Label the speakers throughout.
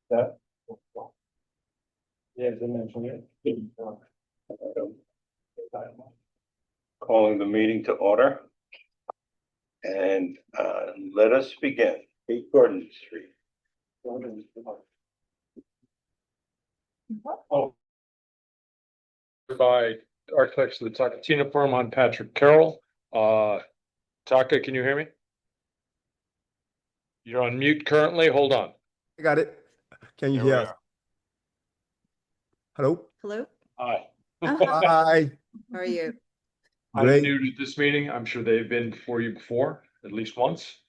Speaker 1: That. Yeah, didn't mention it. Calling the meeting to order. And let us begin. 8 Gordon Street.
Speaker 2: Oh. By architects of the Takatina firm, I'm Patrick Carroll. Taka, can you hear me? You're on mute currently. Hold on.
Speaker 3: I got it. Can you
Speaker 2: There we
Speaker 3: hear us?
Speaker 2: are.
Speaker 3: Hello?
Speaker 4: Hello?
Speaker 2: Hi.
Speaker 3: Hi.
Speaker 4: How are you?
Speaker 2: I'm
Speaker 3: Great.
Speaker 2: new to this meeting. I'm sure they've been before you before, at least once.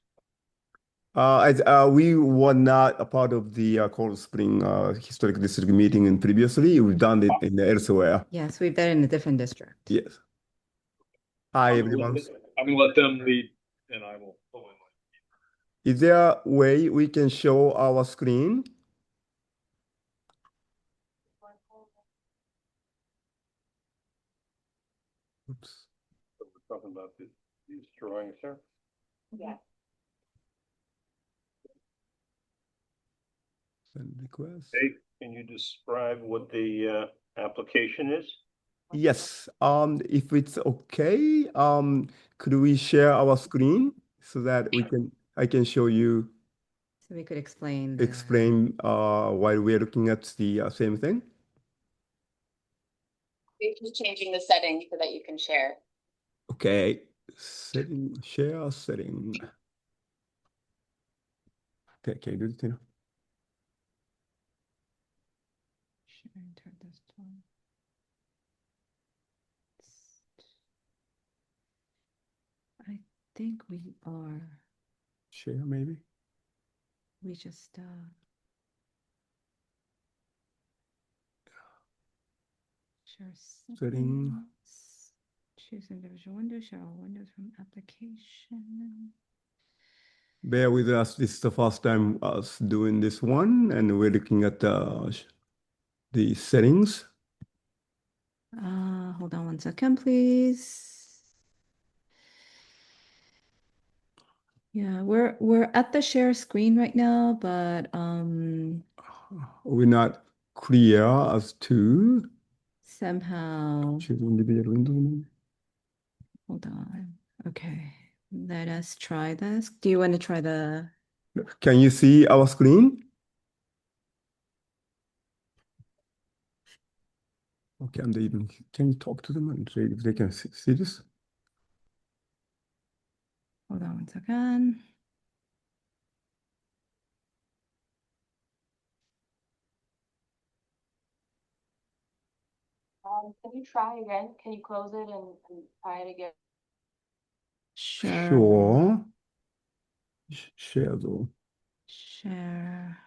Speaker 3: We were not a part of the Cold Spring Historic District meeting in previously. We've done it in elsewhere.
Speaker 4: Yes, we've been in a different district.
Speaker 3: Yes. Hi,
Speaker 2: I'm
Speaker 3: everyone.
Speaker 2: gonna let them lead and I will follow in.
Speaker 3: Is there a way we can show our screen? Oops.
Speaker 1: So we're talking about these drawings here.
Speaker 4: Yeah.
Speaker 3: Send request.
Speaker 1: Hey, can you describe what the application is?
Speaker 3: Yes. If it's okay, could we share our screen so that I can show you,
Speaker 4: So we could explain.
Speaker 3: while we're looking at the same thing?
Speaker 5: We're just changing the setting so that you can share.
Speaker 3: Okay, share setting. Okay, can you do it, Tina?
Speaker 4: Share and turn this on. I think we are.
Speaker 3: Share maybe?
Speaker 4: We just share
Speaker 3: Setting.
Speaker 4: settings. Choose individual windows, share all windows from application.
Speaker 3: Bear with us. This is the first time us doing this one, and we're looking at the settings.
Speaker 4: Hold on 1 second, please. Yeah, we're at the share screen right now, but
Speaker 3: We're not clear as to
Speaker 4: somehow.
Speaker 3: choose individual window. Maybe.
Speaker 4: Hold on. Okay, let us try this. Do you want to try the?
Speaker 3: Can you see our screen? Okay, and can you talk to them and say if they can see this?
Speaker 4: Hold on 1 second.
Speaker 5: Can you try again? Can you close it and try it again?
Speaker 3: Sure. Share though.
Speaker 4: Share.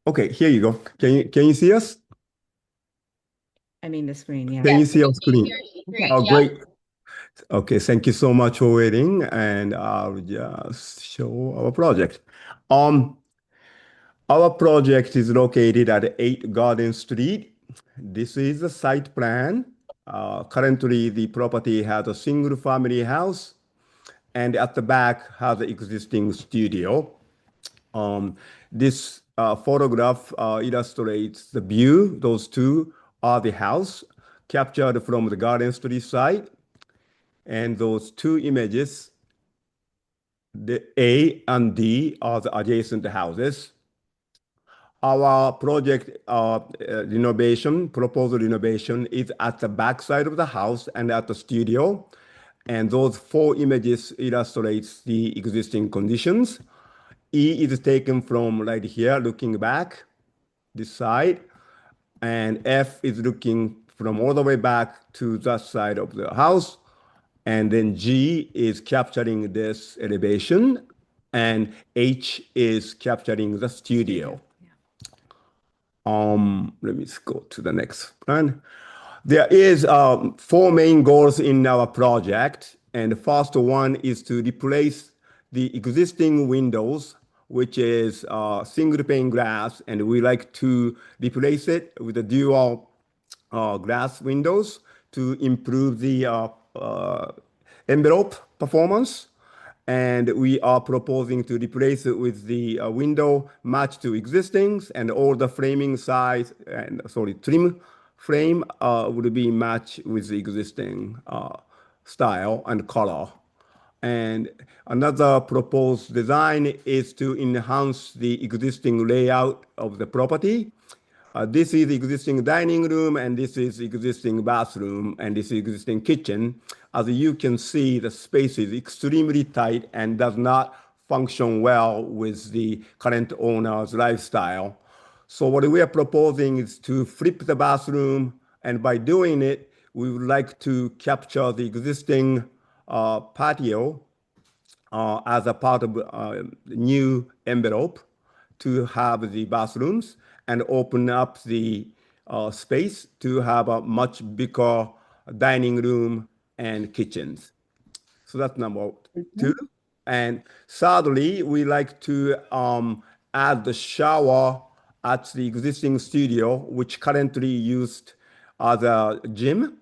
Speaker 3: Okay, here you go. Can you see us?
Speaker 4: I mean the screen, yeah.
Speaker 3: Can you
Speaker 5: Yes,
Speaker 3: see
Speaker 5: we
Speaker 3: our
Speaker 5: can hear
Speaker 3: screen?
Speaker 5: you. Great.
Speaker 3: Oh,
Speaker 5: Yep.
Speaker 3: great. Okay, thank you so much for waiting, and I'll just show our project. Our project is located at 8 Garden Street. This is the site plan. Currently, the property has a single family house, and at the back has an existing studio. This photograph illustrates the view. Those two are the house captured from the Garden Street side. And those two images, the A and D, are the adjacent houses. Our project proposed renovation is at the back side of the house and at the studio. And those 4 images illustrates the existing conditions. E is taken from right here, looking back, this side. And F is looking from all the way back to that side of the house. And then G is capturing this elevation. And H is capturing the studio. Let me go to the next plan. There is 4 main goals in our project. And the first one is to replace the existing windows, which is single pane glass. And we like to replace it with the dual glass windows to improve the envelope performance. And we are proposing to replace it with the window matched to existings, and all the framing size and trim frame would be matched with the existing style and color. And another proposed design is to enhance the existing layout of the property. This is existing dining room, and this is existing bathroom, and this is existing kitchen. As you can see, the space is extremely tight and does not function well with the current owner's lifestyle. So what we are proposing is to flip the bathroom, and by doing it, we would like to capture the existing patio as a part of new envelope to have the bathrooms and open up the space to have a much bigger dining room and kitchens. So that's number two. And thirdly, we like to add the shower at the existing studio, which currently used as a gym.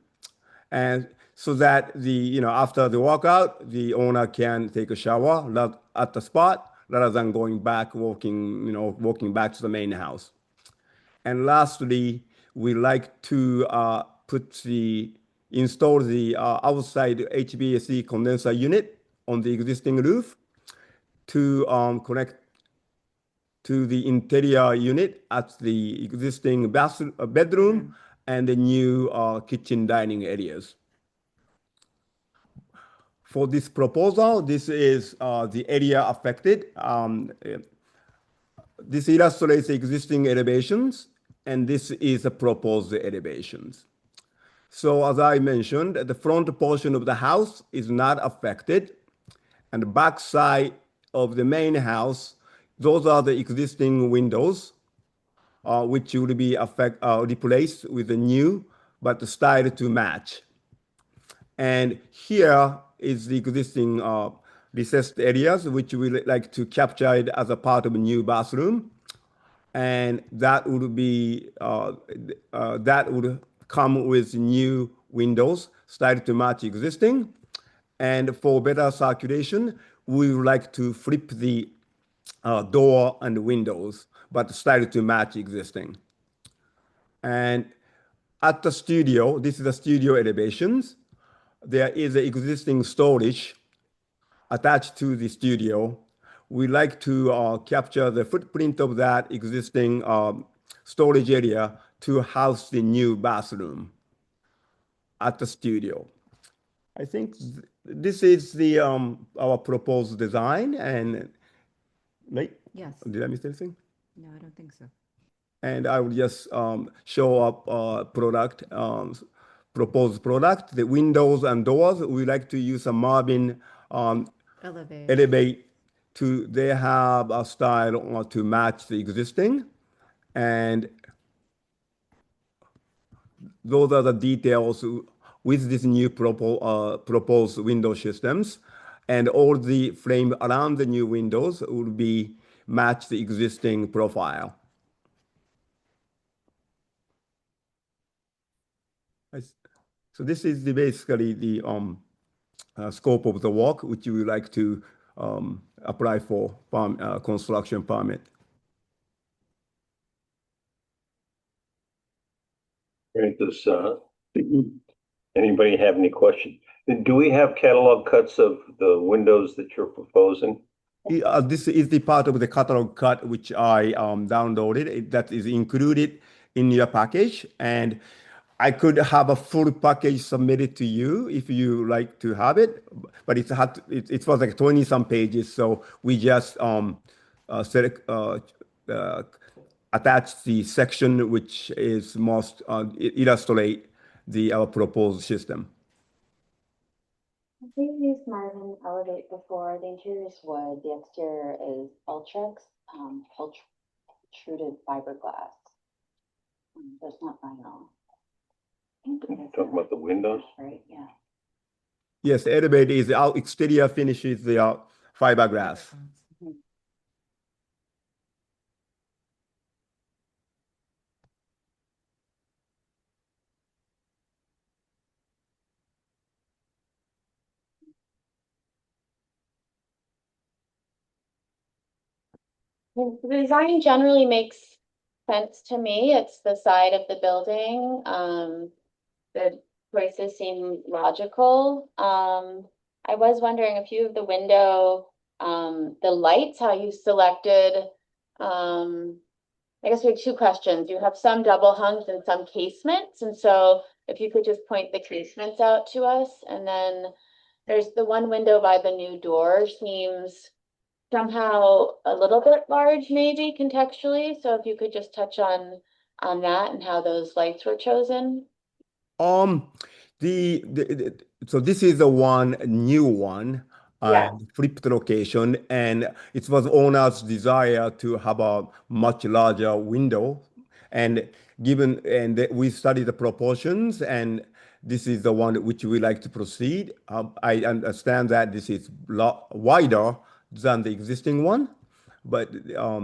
Speaker 3: And so that after the workout, the owner can take a shower at the spot rather than going back, walking back to the main house. And lastly, we like to install the outside HVAC condenser unit on the existing roof to connect to the interior unit at the existing bedroom and the new kitchen dining areas. For this proposal, this is the area affected. This illustrates the existing elevations, and this is the proposed elevations. So as I mentioned, the front portion of the house is not affected, and the back side of the main house, those are the existing windows, which will be replaced with the new, but styled to match. And here is the existing recessed areas, which we like to capture it as a part of a new bathroom. And that would come with new windows styled to match existing. And for better circulation, we would like to flip the door and windows, but styled to match existing. And at the studio, this is the studio elevations. There is an existing storage attached to the studio. We like to capture the footprint of that existing storage area to house the new bathroom at the studio. I think this is the our proposed design, and right?
Speaker 4: Yes.
Speaker 3: Did I miss anything?
Speaker 4: No, I don't think so.
Speaker 3: And I will just show up proposed product, the windows and doors. We like to use a Marvin elevate they have a style to match the existing. And those are the details with this new proposed window systems. And all the frame around the new windows will be match the existing profile. So this is basically the scope of the work which you would like to apply for construction permit.
Speaker 1: Great. Does anybody have any questions? Do we have catalog cuts of the windows that you're proposing?
Speaker 3: This is the part of the catalog cut which I downloaded. That is included in your package, and I could have a full package submitted to you if you like to have it, but it was like 20 some pages, so we just attach the section which is most illustrate our proposed system.
Speaker 5: We've used Marvin Elevate before. The interior is wood, the exterior is Ultrex, extruded fiberglass. That's not vinyl.
Speaker 1: Talking about the windows?
Speaker 5: Right, yeah.
Speaker 3: Yes, the Elevate is our exterior finishes the fiberglass.
Speaker 5: The design generally makes sense to me. It's the side of the building. The choices seem logical. I was wondering a few of the window, the lights, how you selected, I guess we have two questions. You have some double hungs and some casements. And so if you could just point the casements out to us, and then there's the one window by the new door seems somehow a little bit large, maybe contextually. So if you could just touch on that and how those lights were chosen.
Speaker 3: Um, so this is the one new one,
Speaker 5: Yeah.
Speaker 3: flipped location, and it was owner's desire to have a much larger window, and we studied the proportions, and this is the one which we like to proceed. I understand that this is lot wider than the existing one, but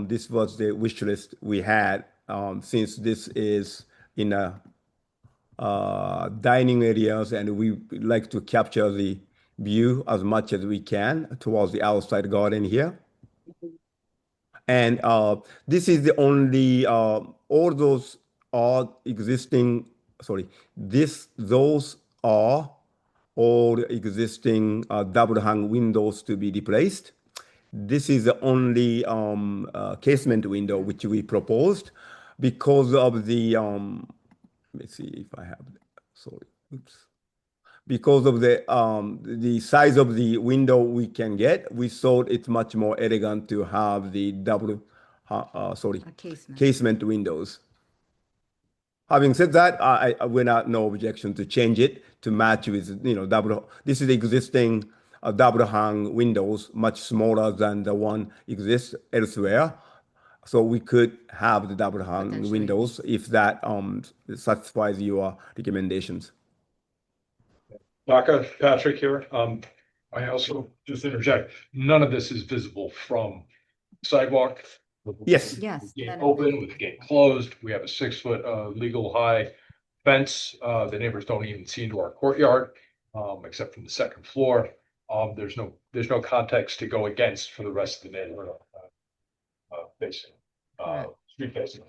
Speaker 3: this was the wish list we had, since this is in a dining areas, and we like to capture the view as much as we can towards the outside garden here. And this is the only, all those are existing, sorry, those are all existing double hung windows to be replaced. This is the only casement window which we proposed because of the, let me see if I have, sorry, oops. Because of the size of the window we can get, we thought it's much more elegant to have the
Speaker 4: Casement.
Speaker 3: casement windows. Having said that, we're not no objection to change it to match with, double. This is existing double hung windows, much smaller than the one exists elsewhere. So we could have the double hung
Speaker 4: Potentially.
Speaker 3: windows if that satisfies your recommendations.
Speaker 2: Taka, Patrick here. I also just interject, none of this is visible from sidewalk.
Speaker 3: Yes.
Speaker 4: Yes,
Speaker 2: With the gate
Speaker 4: none of
Speaker 2: open,
Speaker 4: it.
Speaker 2: with the gate closed. We have a 6 foot legal high fence. The neighbors don't even see into our courtyard, except from the second floor. There's no context to go against for the rest of the neighborhood. Facing,
Speaker 4: Correct.
Speaker 2: street facing.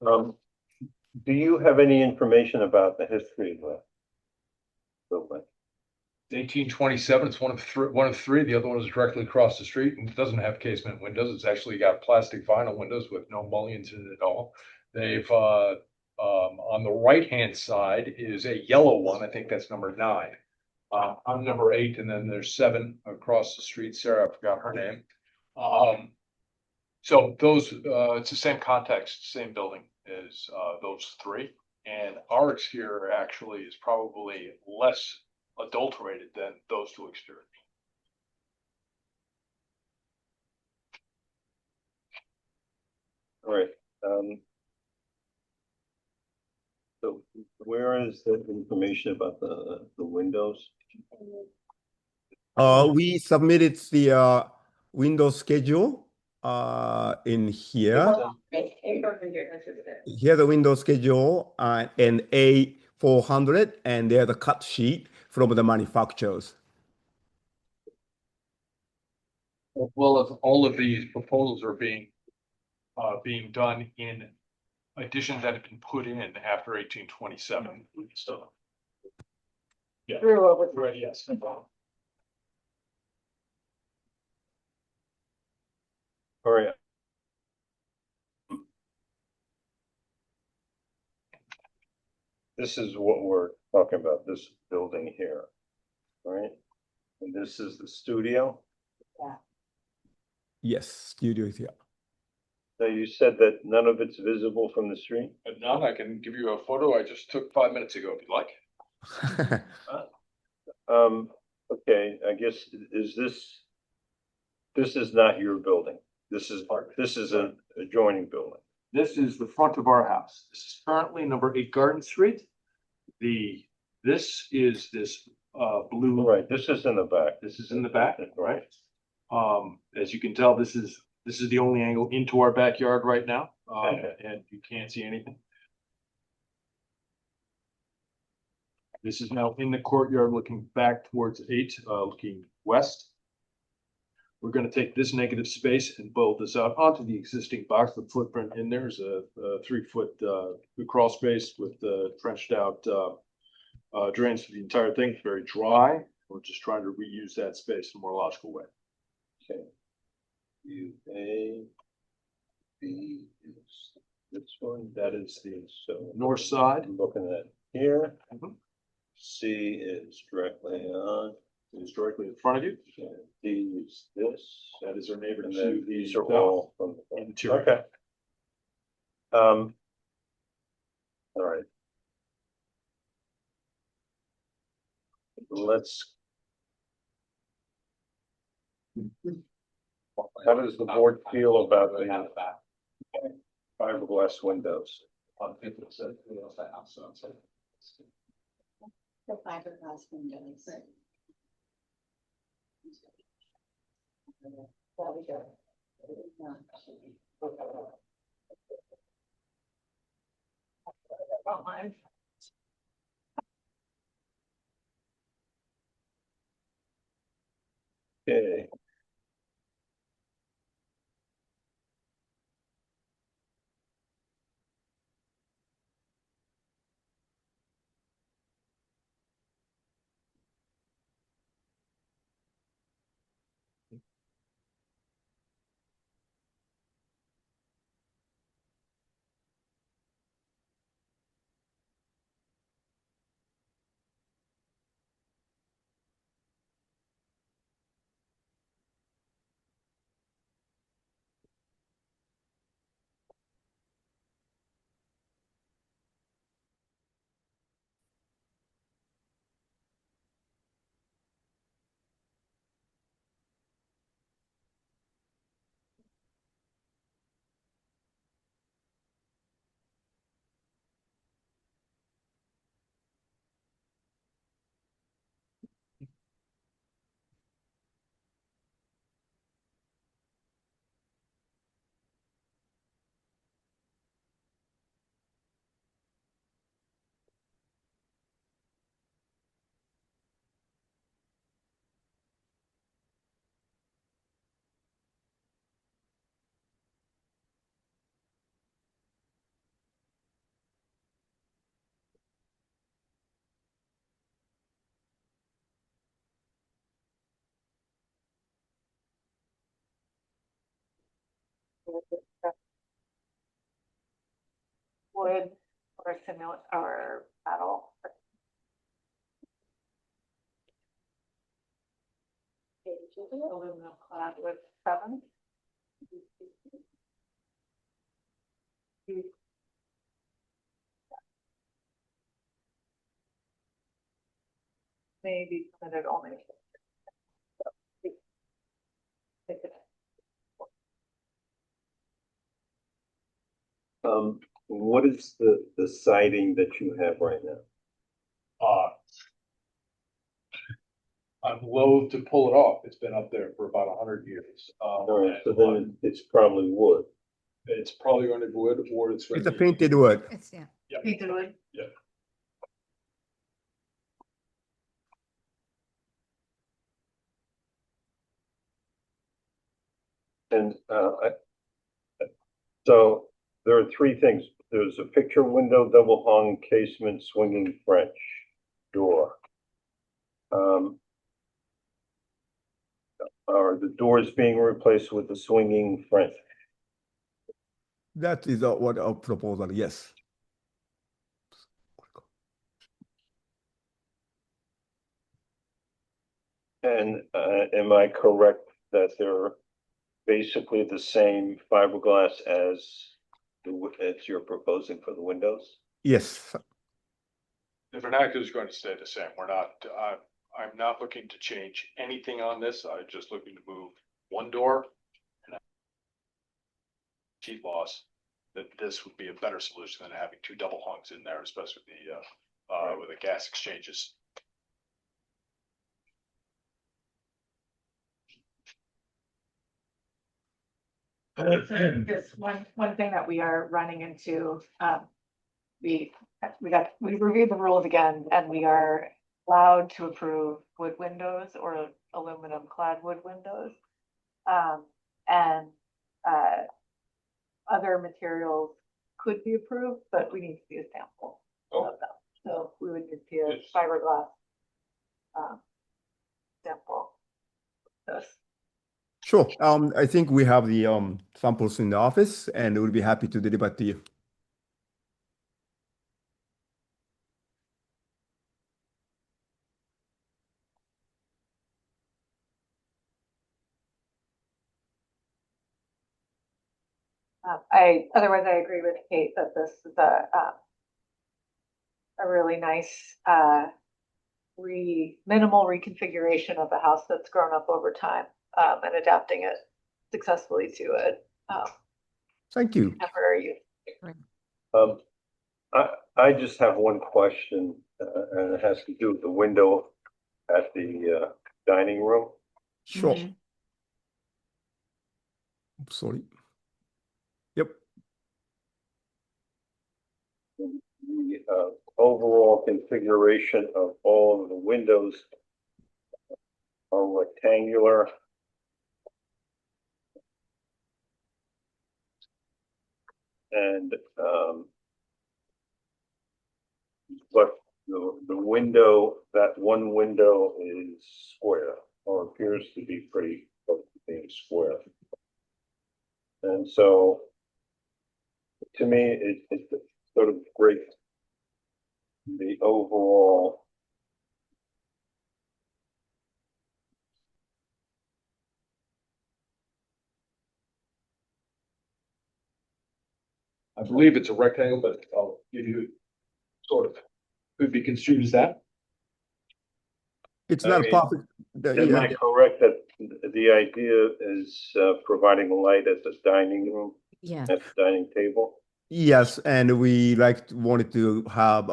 Speaker 1: Do you have any information about the history of the building?
Speaker 2: 1827, it's one of three. The other one is directly across the street and it doesn't have casement windows. It's actually got plastic vinyl windows with no mullions in it at all. They've, on the right-hand side is a yellow one. I think that's number 9. I'm number 8, and then there's 7 across the street. Sarah, I forgot her name. So those, it's the same context, same building as those 3. And our exterior actually is probably less adulterated than those 2 exteriors.
Speaker 1: All right. So where is the information about the windows?
Speaker 3: We submitted the window schedule in here. Here's the window schedule and A400, and there's a cut sheet from the manufacturers.
Speaker 2: Well, if all of these proposals are being done in additions that have been put in after 1827, so. Yeah. Right, yes.
Speaker 1: All right. This is what we're talking about, this building here, right? And this is the studio.
Speaker 3: Yes, studio is here.
Speaker 1: Now you said that none of it's visible from the street?
Speaker 2: But now I can give you a photo I just took 5 minutes ago, if you like.
Speaker 1: Okay, I guess, this is not your building. This is an adjoining building.
Speaker 2: This is the front of our house. This is currently number 8 Garden Street. This is this blue.
Speaker 1: Right, this is in the back.
Speaker 2: This is in the back, right? As you can tell, this is the only angle into our backyard right now, and you can't see anything. This is now in the courtyard looking back towards 8, looking west. We're gonna take this negative space and build this out onto the existing box. The footprint in there is a 3-foot crawl space with trenched out drains for the entire thing. It's very dry. We're just trying to reuse that space in a more logical way.
Speaker 1: Okay. U A B is this one,
Speaker 2: That is the
Speaker 1: so.
Speaker 2: north side.
Speaker 1: I'm looking at here.
Speaker 2: Mhm.
Speaker 1: C is directly on,
Speaker 2: It is directly in front of you.
Speaker 1: and D is this.
Speaker 2: That is our neighbor
Speaker 1: And
Speaker 2: to
Speaker 1: then
Speaker 2: the
Speaker 1: these are
Speaker 2: south.
Speaker 1: all from the front.
Speaker 2: Interior.
Speaker 1: Okay. All right. Let's. How does the board feel about the fiberglass windows?
Speaker 5: The fiberglass windows. That we go.
Speaker 1: Okay.
Speaker 6: Wood or similar or metal. Aluminum clad with 7. Maybe permitted only.
Speaker 1: What is the siding that you have right now?
Speaker 2: I'm loath to pull it off. It's been up there for about 100 years.
Speaker 1: All right, so then it's probably wood.
Speaker 2: It's probably going to be wood or it's going
Speaker 3: It's
Speaker 2: to
Speaker 3: a
Speaker 2: be.
Speaker 3: painted wood.
Speaker 4: It's, yeah.
Speaker 2: Yeah.
Speaker 6: Painted wood.
Speaker 2: Yeah.
Speaker 1: And so there are three things. There's a picture window, double hung casement, swinging French door. Are the doors being replaced with the swinging French?
Speaker 3: That is what our proposal, yes.
Speaker 1: And am I correct that they're basically the same fiberglass as you're proposing for the windows?
Speaker 3: Yes,
Speaker 2: The vernacular is going to stay the same. We're not, I'm not looking to change anything on this. I'm just looking to move one door. And heat loss, that this would be a better solution than having 2 double hungs in there, especially with the gas exchanges.
Speaker 6: Just one thing that we are running into, we reviewed the rules again, and we are allowed to approve wood windows or aluminum clad wood windows. And other materials could be approved, but we need to see a sample of them. So we would need to see a
Speaker 2: Yes.
Speaker 6: fiberglass sample. Those.
Speaker 3: Sure. I think we have the samples in the office, and we'll be happy to deliver to you.
Speaker 6: Otherwise, I agree with Kate that this is a really nice minimal reconfiguration of a house that's grown up over time, and adapting it successfully to a
Speaker 3: Thank you.
Speaker 6: temporary use.
Speaker 1: I just have one question, and it has to do with the window at the dining room.
Speaker 3: Sure.
Speaker 4: Mhm.
Speaker 3: Sorry. Yep.
Speaker 1: The overall configuration of all of the windows are rectangular. And but the window, that one window is square, or appears to be pretty close to being square. And so, to me, it sort of breaks the overall
Speaker 2: I believe it's a rectangle, but I'll give you sort of, could be construed as that.
Speaker 3: It's
Speaker 1: I
Speaker 3: not
Speaker 1: mean,
Speaker 3: perfect.
Speaker 1: Am I correct that the idea is providing light at the dining room,
Speaker 4: Yeah.
Speaker 1: at the dining table?
Speaker 3: Yes, and we wanted to have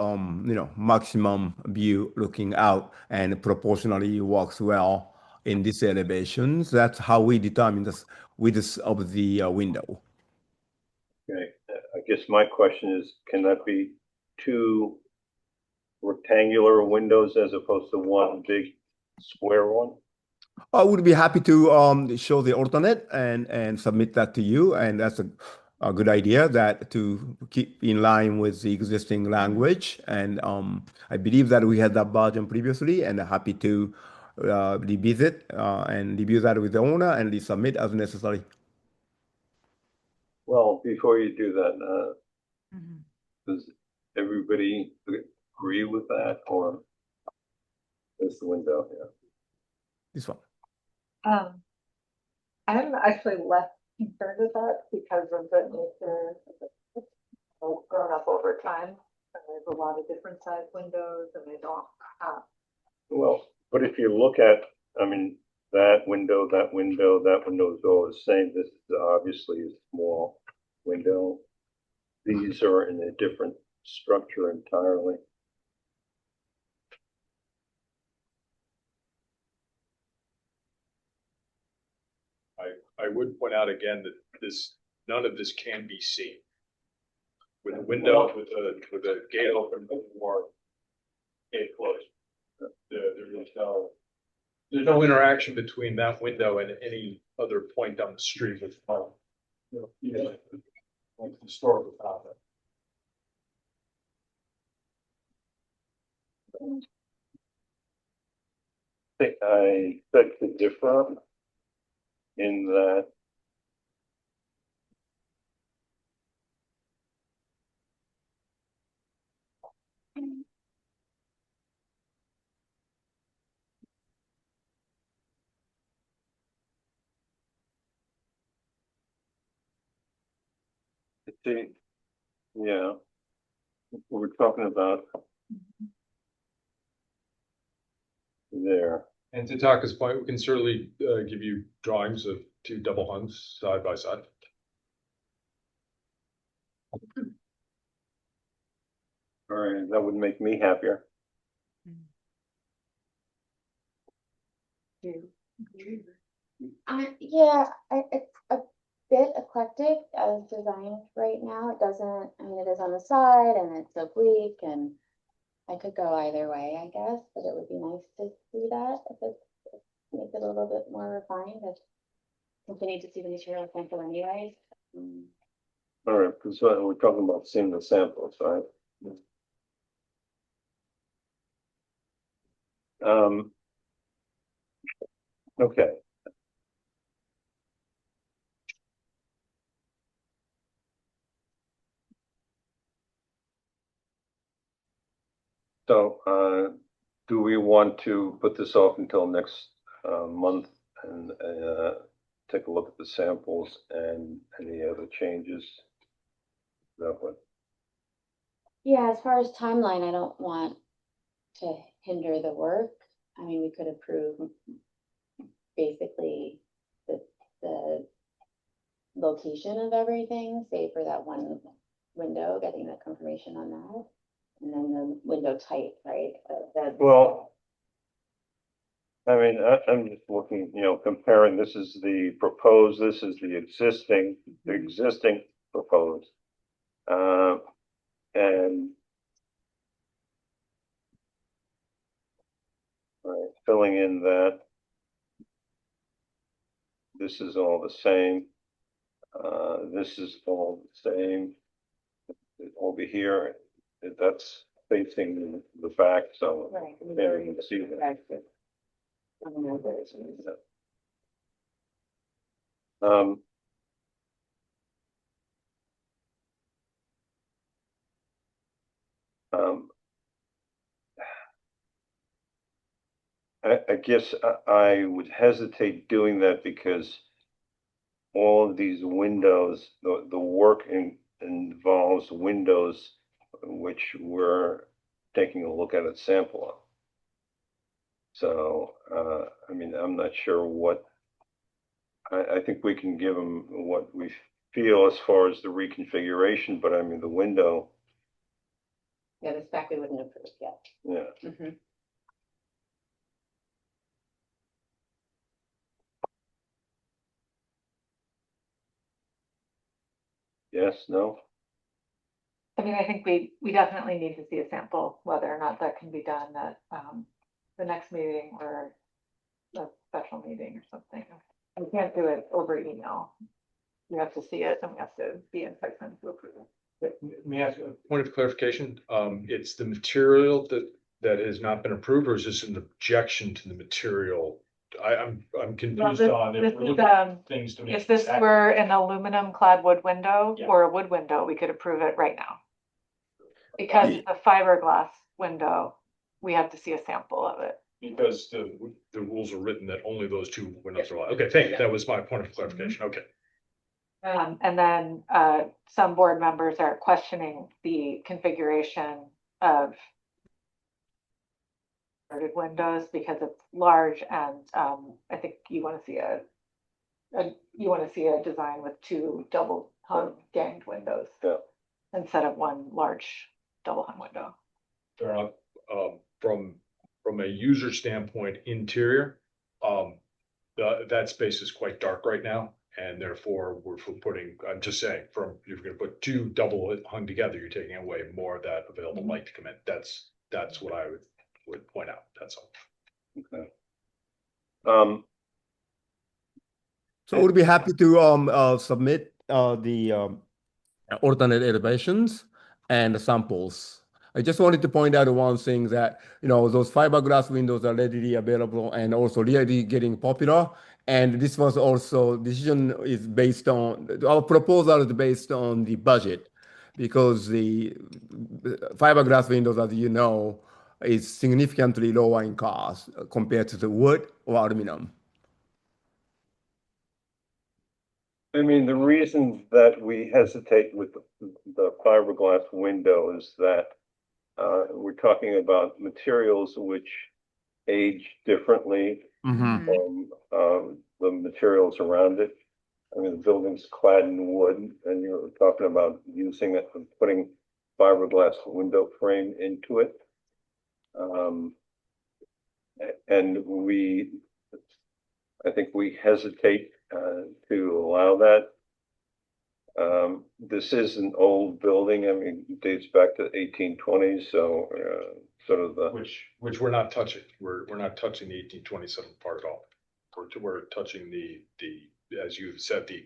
Speaker 3: maximum view looking out, and proportionally works well in this elevations. That's how we determine the width of the window.
Speaker 1: Okay, I guess my question is, can that be two rectangular windows as opposed to one big square one?
Speaker 3: I would be happy to show the alternate and submit that to you, and that's a good idea, that to keep in line with the existing language. And I believe that we had that version previously, and happy to revisit and review that with the owner and resubmit as necessary.
Speaker 1: Well, before you do that,
Speaker 4: Mhm.
Speaker 1: does everybody agree with that, or is the window here?
Speaker 3: This one.
Speaker 6: I'm actually less concerned with that because of the nature of it. Grown up over time, and there's a lot of different size windows, and they don't have.
Speaker 1: Well, but if you look at, I mean, that window is all the same. This is obviously a small window. These are in a different structure entirely.
Speaker 2: I would point out again that none of this can be seen. With a window, with a gate open, or gate closed. There's no interaction between that window and any other point on the street with, like historical content.
Speaker 1: I beg to differ in that yeah, we're talking about there.
Speaker 2: And to Taka's point, we can certainly give you drawings of two double hungs side by side.
Speaker 1: All right, that would make me happier.
Speaker 5: Yeah, it's a bit eclectic as designed right now. It doesn't, I mean, it is on the side and it's oblique, and I could go either way, I guess, but it would be nice to see that if it makes it a little bit more refined. If Since we need to see the material sample anyways.
Speaker 1: All right, because we're talking about seeing the samples, right? Okay. So, do we want to put this off until next, month and, take a look at the samples and any other changes? That would,
Speaker 5: Yeah, as far as timeline, I don't want to hinder the work. I mean, we could approve basically the location of everything, save for that one window, getting the confirmation on that. And then the window type, right?
Speaker 1: well, I mean, I'm just looking, comparing, this is the proposed, this is the existing proposed. And right, filling in that this is all the same. This is all the same. Over here, that's facing the back, so
Speaker 5: Right.
Speaker 1: maybe we can see that. Um, um, I guess I would hesitate doing that because all of these windows, the work involves windows which we're taking a look at a sample of. So, I mean, I'm not sure what, I think we can give them what we feel as far as the reconfiguration, but I mean, the window,
Speaker 5: Yeah, the spec we wouldn't approve yet.
Speaker 1: yeah. Yes, no?
Speaker 6: I mean, I think we definitely need to see a sample, whether or not that can be done at, the next meeting or a special meeting or something. We can't do it over email. We have to see it and we have to be in person to approve it.
Speaker 2: May I ask a point of clarification? It's the material that has not been approved, or is this an objection to the material? I'm confused on if we're looking at things to make.
Speaker 6: If this
Speaker 2: exact-
Speaker 6: were an aluminum clad wood window
Speaker 2: Yeah.
Speaker 6: or a wood window, we could approve it right now. Because
Speaker 3: Yeah.
Speaker 6: the fiberglass window, we have to see a sample of it.
Speaker 2: Because the rules are written that only those two windows are allowed. Okay, thank you. That was my point of clarification. Okay.
Speaker 6: And then some board members are questioning the configuration of windows because it's large and I think you want to see a design with two double hung ganged windows.
Speaker 1: Yeah.
Speaker 6: Instead of one large double hung window.
Speaker 2: Fair enough. From a user standpoint, interior, that space is quite dark right now. And therefore, we're putting, I'm just saying, if you're gonna put two double hung together, you're taking away more of that available light to come in. That's what I would point out. That's all.
Speaker 1: Okay.
Speaker 3: So we'll be happy to submit the alternate elevations and samples. I just wanted to point out one thing that, those fiberglass windows are readily available and also really getting popular. And this was also, decision is based on, our proposal is based on the budget because the fiberglass windows, as you know, is significantly lower in cost compared to the wood or aluminum.
Speaker 1: I mean, the reason that we hesitate with the fiberglass window is that we're talking about materials which age differently from the materials around it. I mean, the building's clad in wood, and you're talking about using it and putting fiberglass window frame into it. And I think we hesitate to allow that. This is an old building. I mean, it dates back to 1820s, so sort of the.
Speaker 2: Which we're not touching. We're not touching the 1827 part at all. We're touching the as you said, the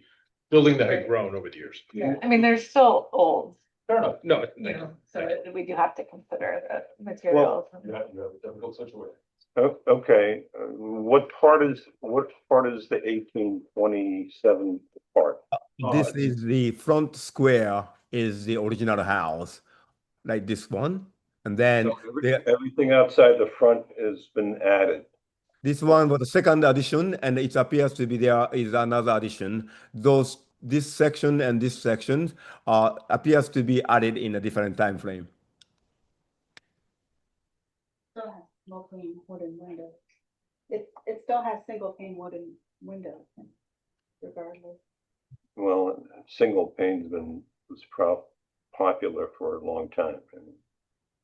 Speaker 2: building that had grown over the years.
Speaker 6: Yeah, I mean, they're still old,
Speaker 2: Fair enough. No,
Speaker 6: you know, so we do have to consider the materials. and-
Speaker 2: you have a difficult situation.
Speaker 1: Okay, what part is the 1827 part?
Speaker 3: This is the front square is the original house, like this one. And then
Speaker 1: So
Speaker 3: there,
Speaker 1: everything outside the front has been added.
Speaker 3: this one was the second addition, and it appears to be there is another addition. This section and this section appears to be added in a different time frame.
Speaker 7: Still has single pane wooden windows. It still has single pane wooden windows regardless.
Speaker 1: Well, single pane's was popular for a long time. And it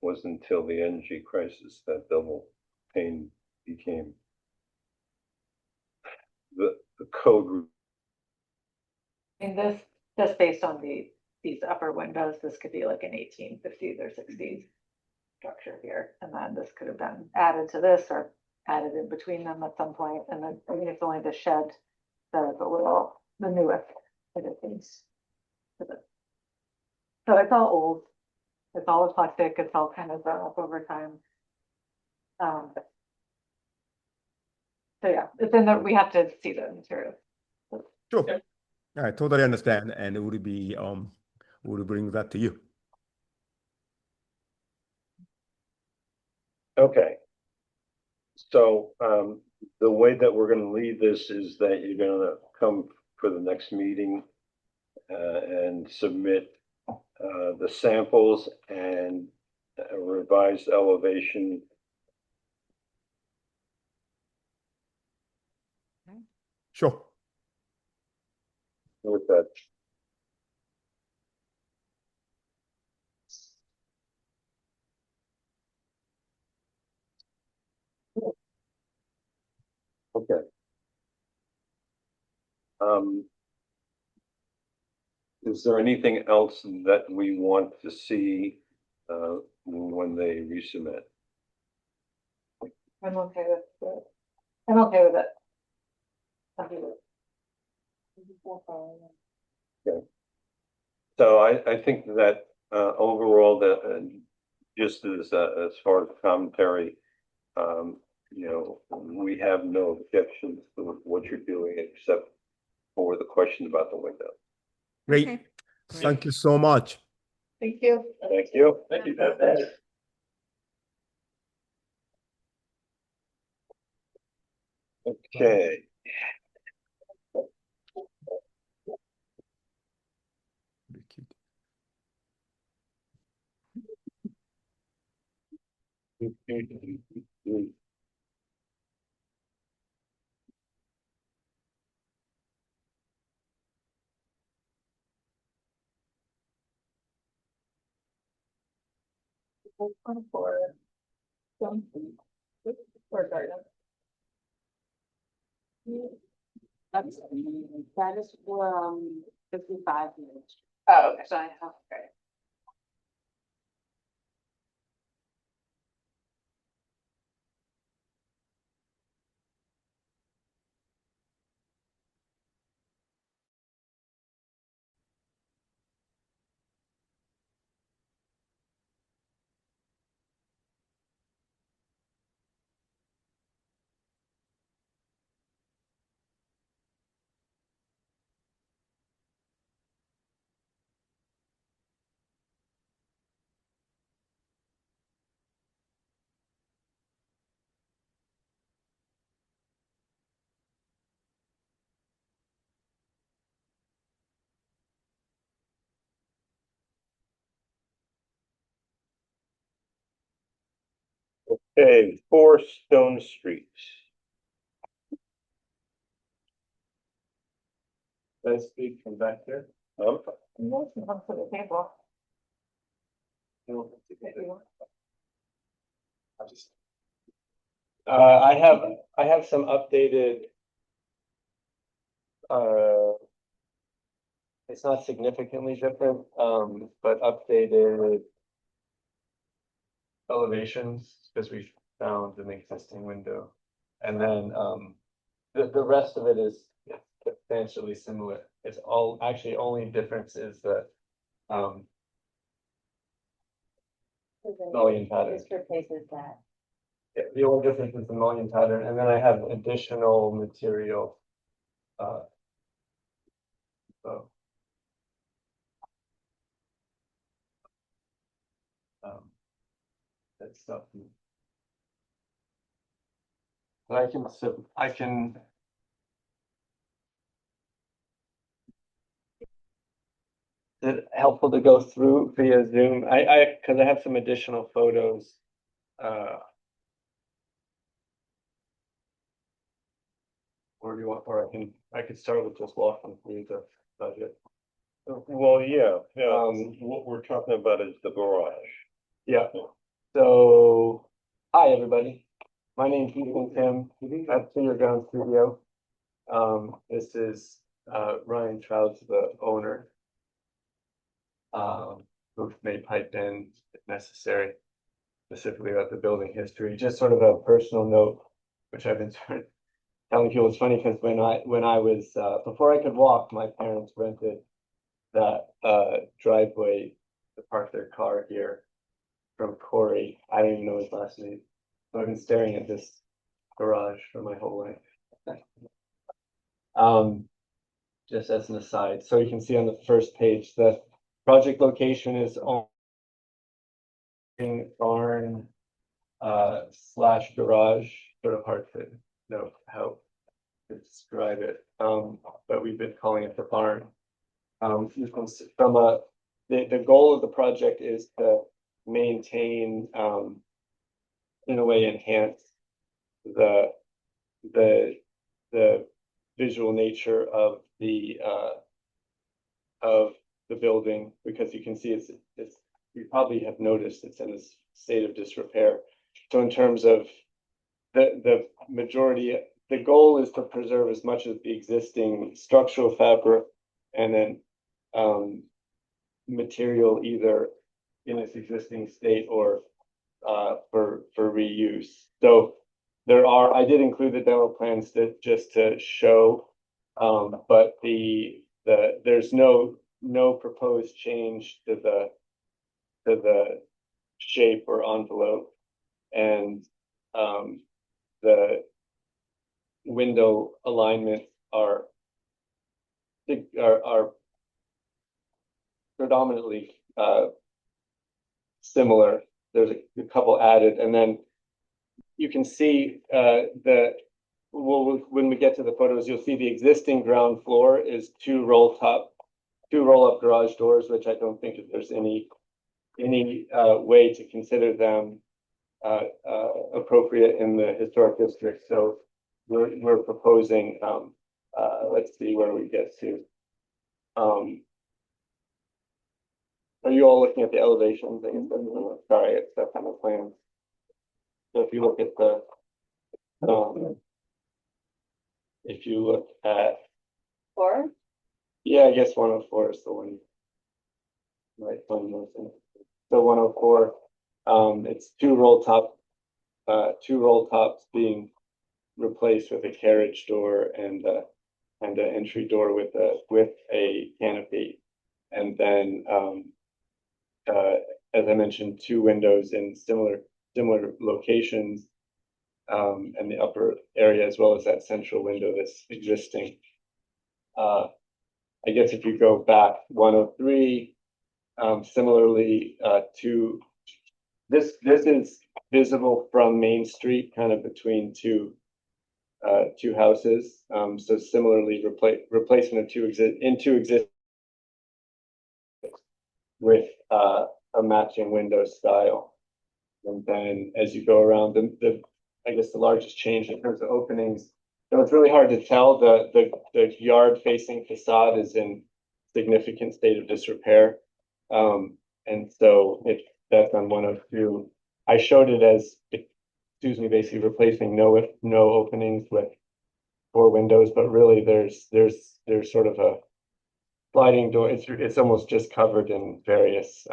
Speaker 1: wasn't until the energy crisis that double pane became the code.
Speaker 6: I mean, this, just based on these upper windows, this could be like an 1850s or 60s structure here. And then this could have been added to this or added in between them at some point. And then I think it's only the shed that is the newest additions. So it's all old. It's all eclectic. It's all kind of grown up over time. So yeah, it's in the, we have to see the material.
Speaker 3: Sure. I totally understand, and it would be would bring that to you.
Speaker 1: Okay. So the way that we're gonna lead this is that you're gonna come for the next meeting and submit the samples and a revised elevation.
Speaker 3: Sure.
Speaker 1: With that. Okay. Is there anything else that we want to see when they resubmit?
Speaker 6: I'm okay with it. I'm okay with it. I'll do it.
Speaker 1: So I think that overall, just as far as commentary, you know, we have no objections to what you're doing except for the question about the window.
Speaker 3: Great.
Speaker 4: Okay.
Speaker 3: Thank you so much.
Speaker 6: Thank you.
Speaker 1: Thank you.
Speaker 2: Thank you.
Speaker 1: Okay.
Speaker 7: That is for 55 minutes.
Speaker 6: Oh, okay.
Speaker 7: So I have,
Speaker 1: Okay, 4 Stone Street.
Speaker 8: Can I speak from back there?
Speaker 6: Most of them for the table.
Speaker 8: No.
Speaker 6: If you want.
Speaker 8: I have some updated. It's not significantly different, but updated elevations because we found an existing window. And then the rest of it is substantially similar. It's all, actually only difference is the, mullion pattern.
Speaker 5: This replaces that.
Speaker 8: Yeah, the only difference is the mullion pattern, and then I have additional material. So. That stuff. But I can. Is it helpful to go through via Zoom? Cause I have some additional photos. Or do you want, or I could start with just walking through the budget.
Speaker 1: Well, yeah,
Speaker 8: Um,
Speaker 1: what we're talking about is the garage.
Speaker 8: Yeah, so, hi, everybody. My name's Ethan Tim at Senior Ground Studio. This is, Ryan Trout's the owner. Who may pipe in if necessary, specifically about the building history, just sort of a personal note, which I've been telling people. It's funny because when I was, before I could walk, my parents rented that, driveway to park their car here from Corey. I don't even know his last name. So I've been staring at this garage for my whole life. Just as an aside, so you can see on the first page, the project location is on barn slash garage, sort of hard to know how to describe it. But we've been calling it the barn. You can see from the goal of the project is to maintain, in a way, enhance the visual nature of the building, because you can see it's you probably have noticed it's in a state of disrepair. So in terms of the majority, the goal is to preserve as much of the existing structural fabric and then material either in its existing state or for reuse. So I did include the demo plans just to show, but there's no proposed change to the shape or envelope, and the window alignment are predominantly similar. There's a couple added, and then you can see when we get to the photos, you'll see the existing ground floor is two roll-up garage doors, which I don't think that there's any way to consider them appropriate in the historic district. So we're proposing, let's see where we get to. Are you all looking at the elevations? Sorry, it's up on the plan. So if you look at if you look at,
Speaker 5: Or
Speaker 8: yeah, I guess 104 is the one. Right, so 104, it's two roll tops being replaced with a carriage door and an entry door with a canopy, and then as I mentioned, two windows in similar locations, and the upper area, as well as that central window that's existing. I guess if you go back 103, similarly, this is visible from Main Street, kind of between two houses. So similarly, replacement of two exist with a matching window style. And then as you go around, I guess the largest change in terms of openings, so it's really hard to tell. The yard facing facade is in significant state of disrepair. And so that's on 102. I showed it as, basically replacing no openings with 4 windows, but really there's sort of a sliding door. It's almost just covered in various,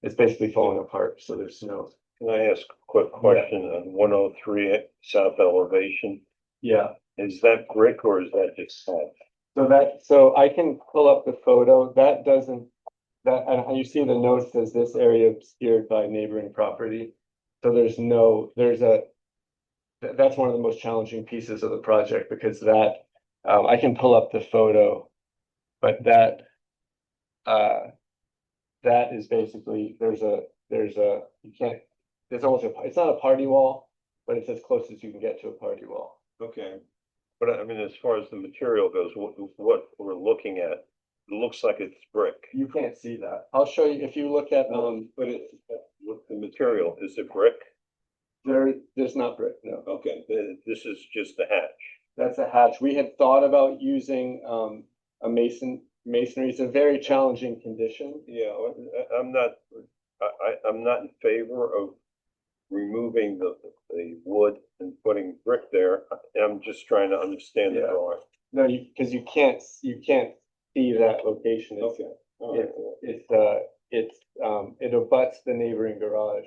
Speaker 8: it's basically falling apart. So there's no.
Speaker 1: Can I ask a quick question on 103 south elevation?
Speaker 8: Yeah.
Speaker 1: Is that brick or is that just sand?
Speaker 8: So I can pull up the photo, that doesn't, that, and you see the note says this area obscured by neighboring property. So there's that's one of the most challenging pieces of the project because that, I can pull up the photo. But that is basically, you can't, it's almost it's not a party wall, but it's as close as you can get to a party wall.
Speaker 1: Okay. But I mean, as far as the material goes, what we're looking at, it looks like it's brick.
Speaker 8: You can't see that. I'll show you, if you look at,
Speaker 1: But it's, what the material, is it brick?
Speaker 8: there's not brick, no.
Speaker 1: Okay, this is just a hatch.
Speaker 8: That's a hatch. We had thought about using a masonry. It's a very challenging condition.
Speaker 1: Yeah, I'm not in favor of removing the wood and putting brick there. I'm just trying to understand the
Speaker 8: Yeah.
Speaker 1: drawing.
Speaker 8: No, because you can't see that location. It's,
Speaker 1: Okay. All right.
Speaker 8: it abuts the neighboring garage.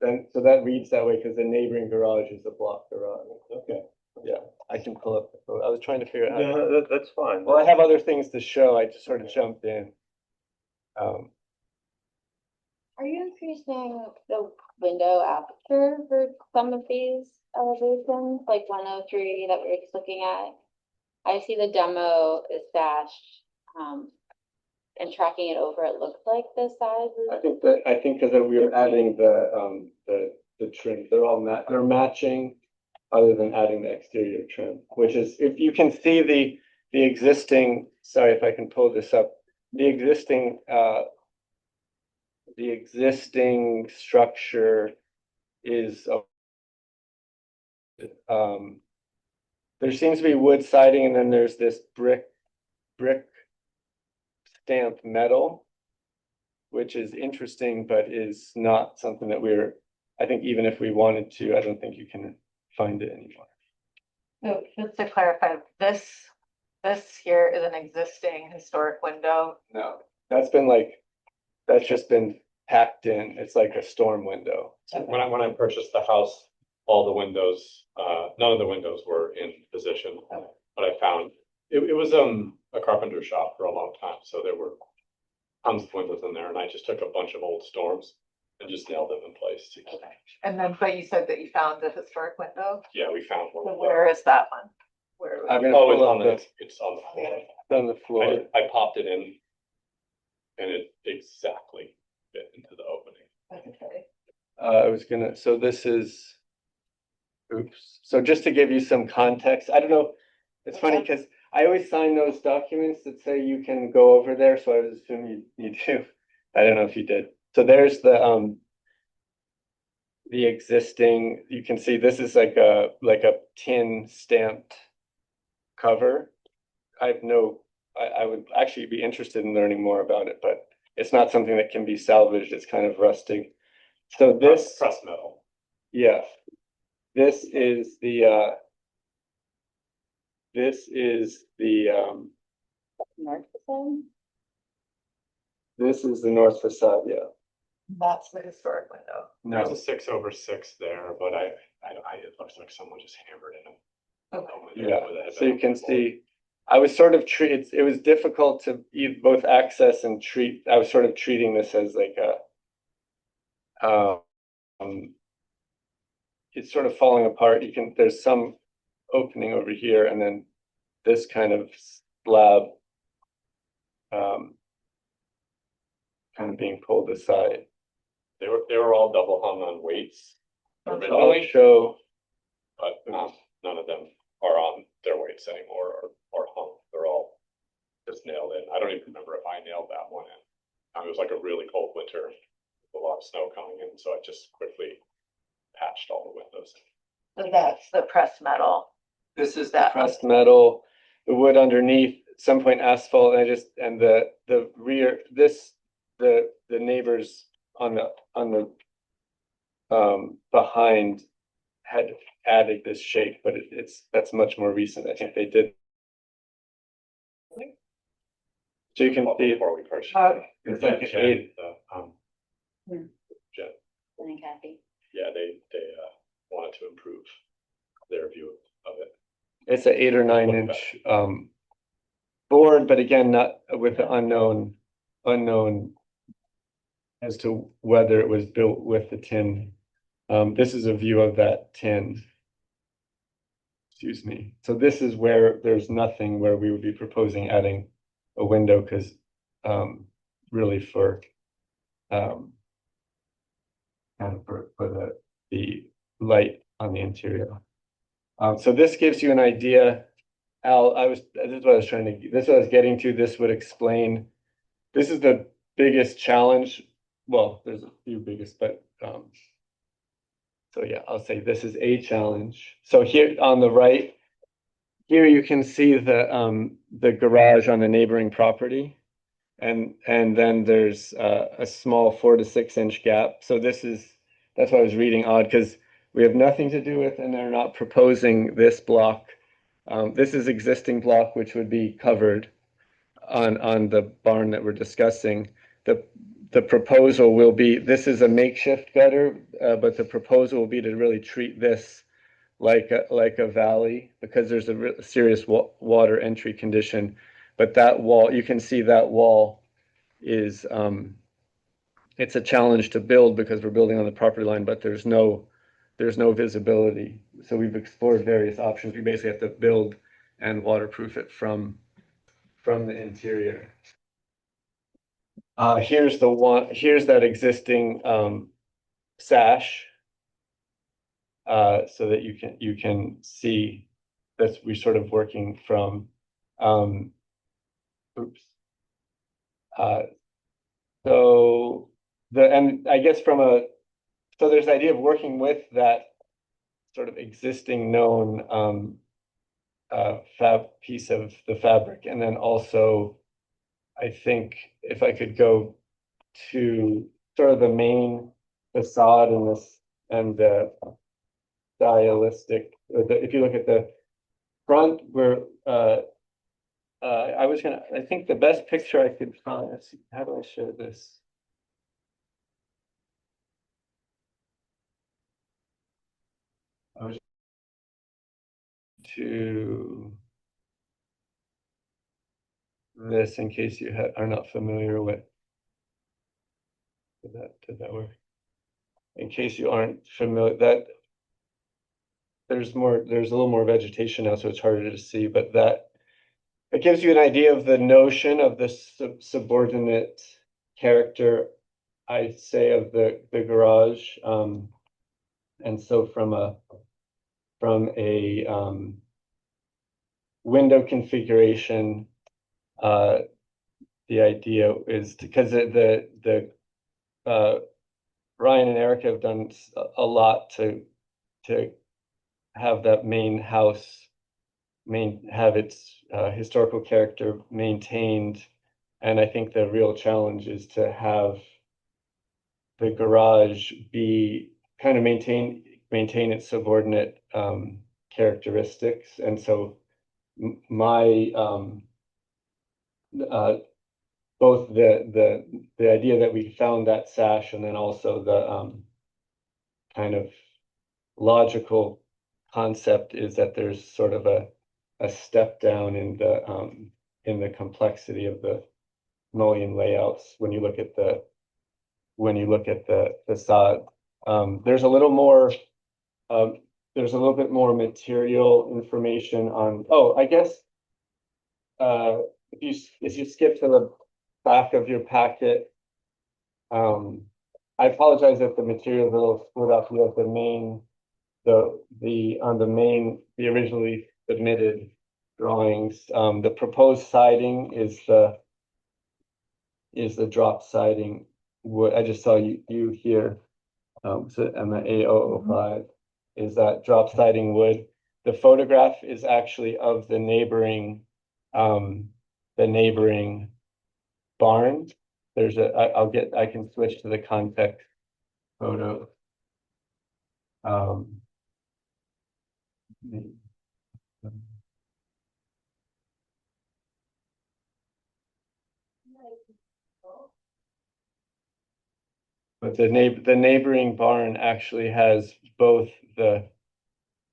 Speaker 8: Then, so that reads that way because the neighboring garage is a block garage.
Speaker 1: Okay.
Speaker 8: Yeah, I can pull up the photo. I was trying to figure out.
Speaker 1: Yeah, that's fine.
Speaker 8: Well, I have other things to show. I just sort of jumped in.
Speaker 5: Are you increasing the window aperture for some of these elevations, like 103 that we were just looking at? I see the demo is dashed, and tracking it over, it looks like the size
Speaker 8: I
Speaker 5: is.
Speaker 8: think because we were adding the trim, they're matching, other than adding the exterior trim, which is, if you can see the existing, sorry if I can pull this up, the existing structure is there seems to be wood siding, and then there's this brick stamped metal, which is interesting, but is not something that I think even if we wanted to, I don't think you can find it anymore.
Speaker 6: So just to clarify, this here is an existing historic window.
Speaker 8: No, that's just been packed in. It's like a storm window.
Speaker 9: When I purchased the house, all the windows, none of the windows were in position. But I found, it was a carpenter shop for a long time, so there were tons of windows in there, and I just took a bunch of old storms and just nailed them in place.
Speaker 6: And then, but you said that you found the historic window.
Speaker 9: Yeah, we found one.
Speaker 6: So where is that one? Where?
Speaker 8: I'm gonna
Speaker 9: Oh,
Speaker 8: pull up
Speaker 9: it's on the floor.
Speaker 8: on the floor.
Speaker 9: I popped it in and it exactly fit into the opening.
Speaker 6: Okay.
Speaker 8: So this is, oops. So just to give you some context, I don't know, it's funny because I always sign those documents that say you can go over there, so I was assuming you do. I don't know if you did. So there's the existing, you can see this is like a tin stamped cover. I would actually be interested in learning more about it, but it's not something that can be salvaged. It's kind of rusting. So this,
Speaker 9: Press metal.
Speaker 8: yeah, this is the
Speaker 5: North facade?
Speaker 8: this is the north facade, yeah.
Speaker 6: That's the historic window.
Speaker 9: There's
Speaker 8: No,
Speaker 9: a 6/6 there, but it looks like someone just hammered in them.
Speaker 8: yeah, so you can see, I was sort of it was difficult to both access and treat, I was sort of treating this as like it's sort of falling apart. There's some opening over here, and then this kind of slab kind of being pulled aside.
Speaker 9: They were all double hung on weights
Speaker 8: I'll
Speaker 9: originally,
Speaker 8: show,
Speaker 9: but none of them are on their weights anymore or hung. They're all just nailed in. I don't even remember if I nailed that one in. It was like a really cold winter with a lot of snow coming in, so I just quickly patched all the windows.
Speaker 6: So that's the pressed metal.
Speaker 8: this is the pressed metal, the wood underneath, at some point asphalt, and the rear, the neighbors on the behind had added this shape, but that's much more recent. I think they did. So you can see
Speaker 9: Before we purchased.
Speaker 8: it's like
Speaker 9: Jen,
Speaker 8: eight.
Speaker 9: Jen,
Speaker 5: I Kathy.
Speaker 9: yeah, they wanted to improve their view of it.
Speaker 8: it's an 8 or 9 inch board, but again, not with the unknown as to whether it was built with the tin. This is a view of that tin. Excuse me. So this is where there's nothing where we would be proposing adding a window because really for kind of for the light on the interior. So this gives you an idea. Al, this is what I was this is what I was getting to. This would explain, this is the biggest challenge. Well, there's a few biggest, but so yeah, I'll say this is a challenge. So here on the right, here you can see the garage on the neighboring property. And then there's a small 4 to 6 inch gap. So that's why I was reading odd, because we have nothing to do with, and they're not proposing this block. This is existing block, which would be covered on the barn that we're discussing. The proposal will be, this is a makeshift gutter, but the proposal will be to really treat this like a valley, because there's a serious water entry condition. But that wall, you can see that wall is it's a challenge to build because we're building on the property line, but there's no visibility. So we've explored various options. We basically have to build and waterproof it from the interior. Here's that existing sash, so that you can see that we're sort of working from so I guess so there's the idea of working with that sort of existing known piece of the fabric, and then also I think if I could go to sort of the main facade and the stylistic, if you look at the front, where I think the best picture I could find, let's see, how do I show this? I was to this in case you are not familiar with did that work? In case you aren't familiar, that there's a little more vegetation now, so it's harder to see, but that it gives you an idea of the notion of the subordinate character, I'd say, of the garage. And so from a window configuration, the idea is because Ryan and Eric have done a lot to have that main house have its historical character maintained, and I think the real challenge is to have the garage be kind of maintain its subordinate characteristics. And so my both the idea that we found that sash, and then also the kind of logical concept is that there's sort of a step down in the complexity of the mullion layouts when you look at the facade. There's a little bit more material information on, I guess if you skip to the back of your packet, I apologize if the material is a little split up. You have the originally submitted drawings. The proposed siding is the drop siding. I just saw you here. So and the A005 is that drop siding wood. The photograph is actually of the neighboring barn. I can switch to the context photo. But the neighboring barn actually has both the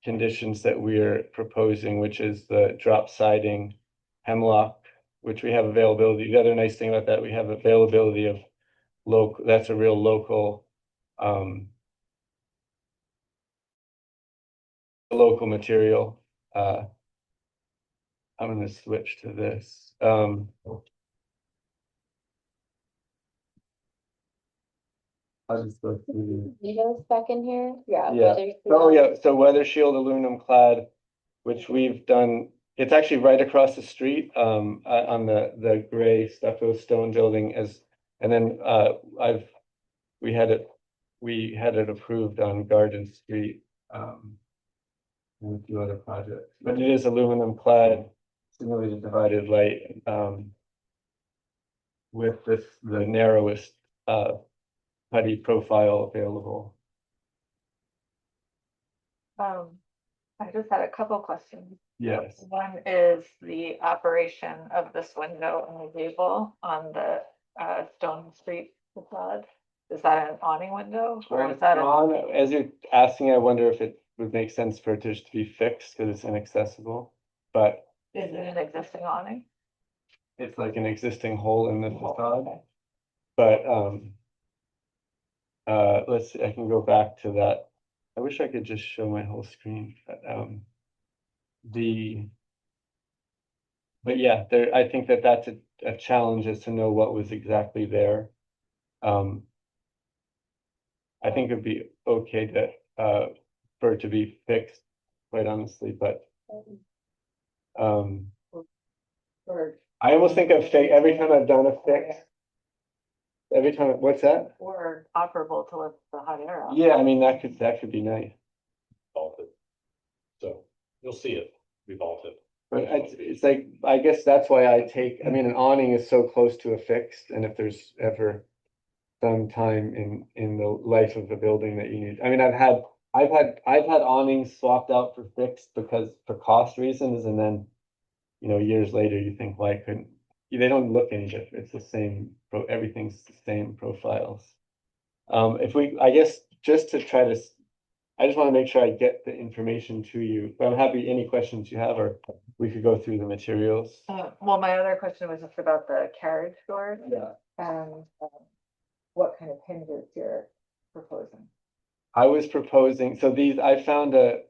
Speaker 8: conditions that we're proposing, which is the drop siding hemlock, which we have availability. The other nice thing about that, we have availability of local, that's a real local, local material. I'm gonna switch to this. I'll just go through these.
Speaker 5: Windows back in here?
Speaker 6: Yeah.
Speaker 8: Yeah.
Speaker 5: Weather
Speaker 8: Oh,
Speaker 5: seal.
Speaker 8: yeah, so weather shield aluminum clad, which we've done, it's actually right across the street, on the gray stucco stone building and then, we had it approved on Garden Street, and a few other projects, but it is aluminum clad, simulated divided light, with the narrowest, putty profile available.
Speaker 6: I just had a couple questions.
Speaker 8: Yes.
Speaker 6: One is the operation of this window and the gable on the Stone Street facade. Is that an awning window or is that a?
Speaker 8: As you're asking, I wonder if it would make sense for it to just be fixed because it's inaccessible, but
Speaker 6: Is it an existing awning?
Speaker 8: it's like an existing hole in the facade. But let's see, I can go back to that. I wish I could just show my whole screen, but but yeah, I think that that's a challenge is to know what was exactly there. I think it'd be okay to for it to be fixed, quite honestly, but
Speaker 6: Or
Speaker 8: I almost think of every time I've done a fix. Every time, what's that?
Speaker 6: or operable to lift the hot air out?
Speaker 8: Yeah, I mean, that could be nice,
Speaker 9: Vaulted. So you'll see it, we vaulted.
Speaker 8: but it's like, I guess that's why I mean, an awning is so close to a fixed, and if there's ever some time in the life of the building that you need, I mean, I've had awnings swapped out for fixed because for cost reasons, and then, years later, you think, why couldn't, they don't look any different, it's the same, everything's the same profiles. I guess, just to try to, I just want to make sure I get the information to you, but I'm happy, any questions you have, or we could go through the materials.
Speaker 6: Well, my other question was just about the carriage doors
Speaker 8: Yeah.
Speaker 6: and what kind of hinges you're proposing.
Speaker 8: I was proposing, so I found a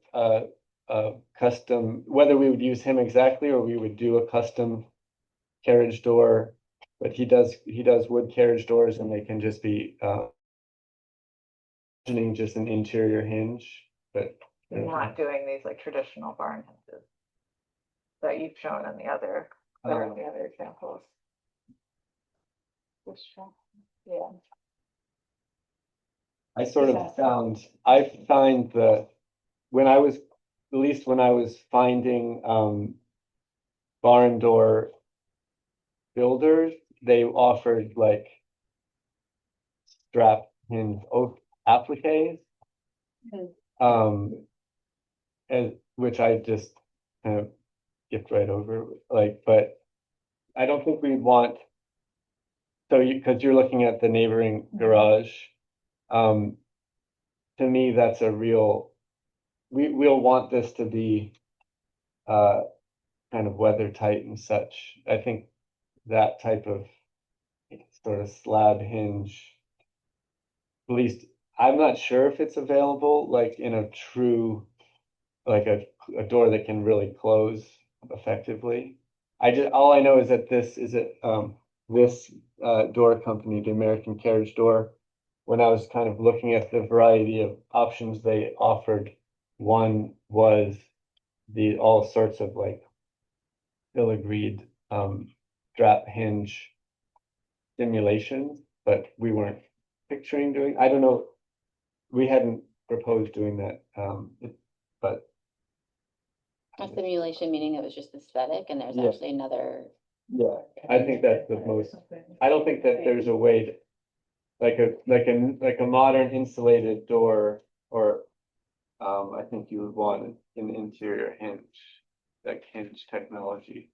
Speaker 8: custom, whether we would use him exactly or we would do a custom carriage door, but he does wood carriage doors and they can just be just an interior hinge, but
Speaker 6: You're not doing these like traditional barn hinges that you've shown in the other, that are in the other examples. Yeah.
Speaker 8: I find when I was finding barn door builders, they offered like strap hinge appliques. And which I just kind of skipped right over, but I don't think we'd want, because you're looking at the neighboring garage. To me, that's we'll want this to be kind of weather tight and such. I think that type of sort of slab hinge, at least I'm not sure if it's available, like in a true, like a door that can really close effectively. All I know is that this door company, the American Carriage Door, when I was kind of looking at the variety of options they offered, one was all sorts of like filigreed strap hinge simulations, but we weren't picturing doing, I don't know, we hadn't proposed doing that, but.
Speaker 5: A simulation meaning it was just aesthetic and there's
Speaker 8: Yeah.
Speaker 5: actually another.
Speaker 8: Yeah, I think that's the most, I don't think that there's a way to, like a modern insulated door, or I think you would want an interior hinge, like hinge technology.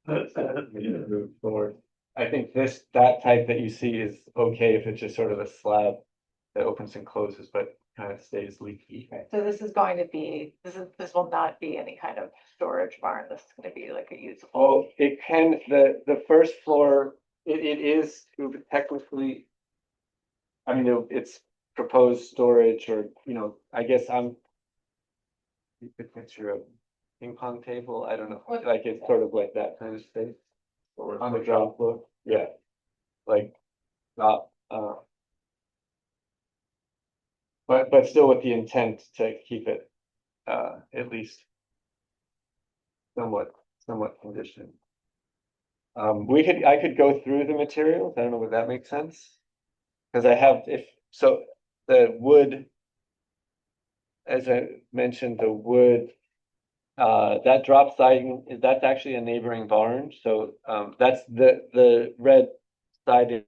Speaker 8: Move forward. I think that type that you see is okay if it's just sort of a slab that opens and closes, but kind of stays leaky.
Speaker 6: So this is going to be, this will not be any kind of storage barn. This is gonna be like a usable.
Speaker 8: Well, it can, the first floor, it is technically. I mean, it's proposed storage or, I guess you could picture a ping pong table, I don't know, like it's sort of like that kind of space. On the ground floor, yeah, like, not, but still with the intent to keep it, at least somewhat conditioned. I could go through the materials, I don't know, would that make sense? Cause I have, the wood, as I mentioned, the wood, that drop siding, that's actually a neighboring barn, so, that's the red sided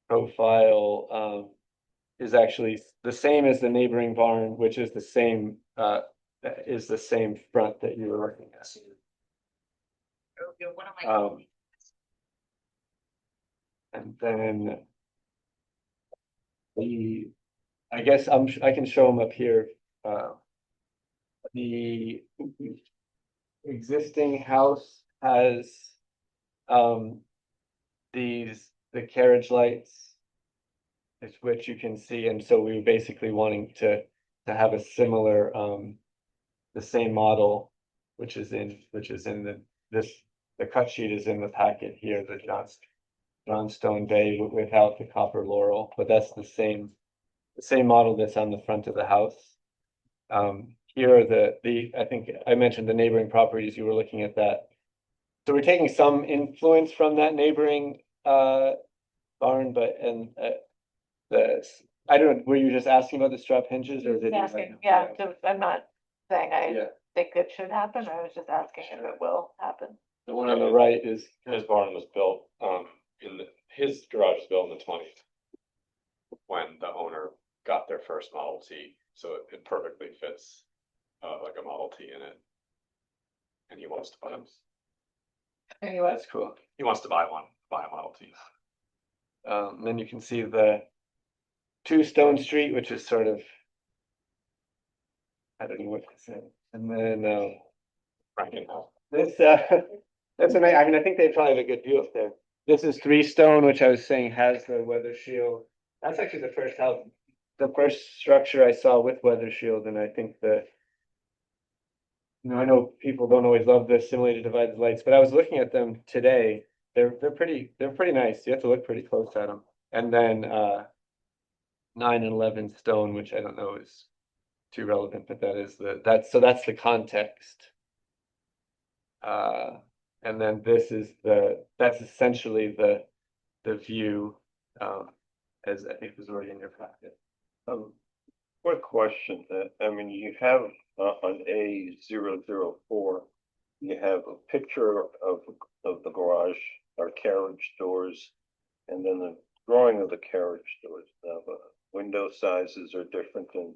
Speaker 8: profile, is actually the same as the neighboring barn, which is the same front that you were looking at. And then I guess I can show them up here. The existing house has the carriage lights, which you can see, and so we were basically wanting to have a similar the same model, which is in the cut sheet is in the packet here, the Johnstone Bay without the copper laurel, but that's the same model that's on the front of the house. Here are I think I mentioned the neighboring properties, you were looking at that. So we're taking some influence from that neighboring barn, but I don't know, were you just asking about the strap hinges or did you?
Speaker 6: Asking, yeah, I'm not saying I think it should happen, I was just asking if it will happen.
Speaker 8: The one on the right is.
Speaker 9: His barn was built, his garage was built in the 20s. When the owner got their first Model T, so it perfectly fits, like a Model T in it. And he wants to buy them.
Speaker 6: Anyway,
Speaker 8: That's cool.
Speaker 9: He wants to buy a Model T.
Speaker 8: Then you can see the 2 Stone Street, which is sort of, I don't know what to say. And then,
Speaker 9: Frankenhouse.
Speaker 8: this, that's I mean, I think they probably have a good view up there. This is 3 Stone, which I was saying has the weather shield. That's actually the first house, the first structure I saw with weather shield, and I think I know people don't always love the simulated divided lights, but I was looking at them today. They're pretty nice. You have to look pretty close at them. And then 9 and 11 Stone, which I don't know is too relevant, but that's the context. And then that's essentially the view, as I think was already in your packet.
Speaker 1: Quick question, I mean, you have on A004, you have a picture of the garage or carriage doors, and then the drawing of the carriage doors. Now, the window sizes are different than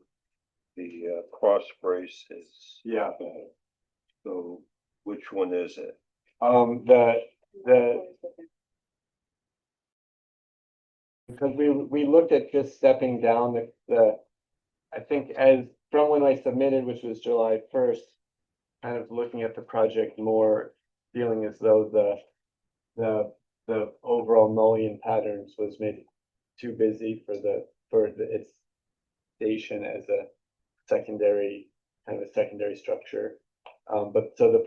Speaker 1: the cross brace is.
Speaker 8: Yeah.
Speaker 1: So which one is it?
Speaker 8: Because we looked at just stepping down I think as from when I submitted, which was July 1st, kind of looking at the project more, feeling as though the overall mullion patterns was maybe too busy for its station as a secondary structure. But so the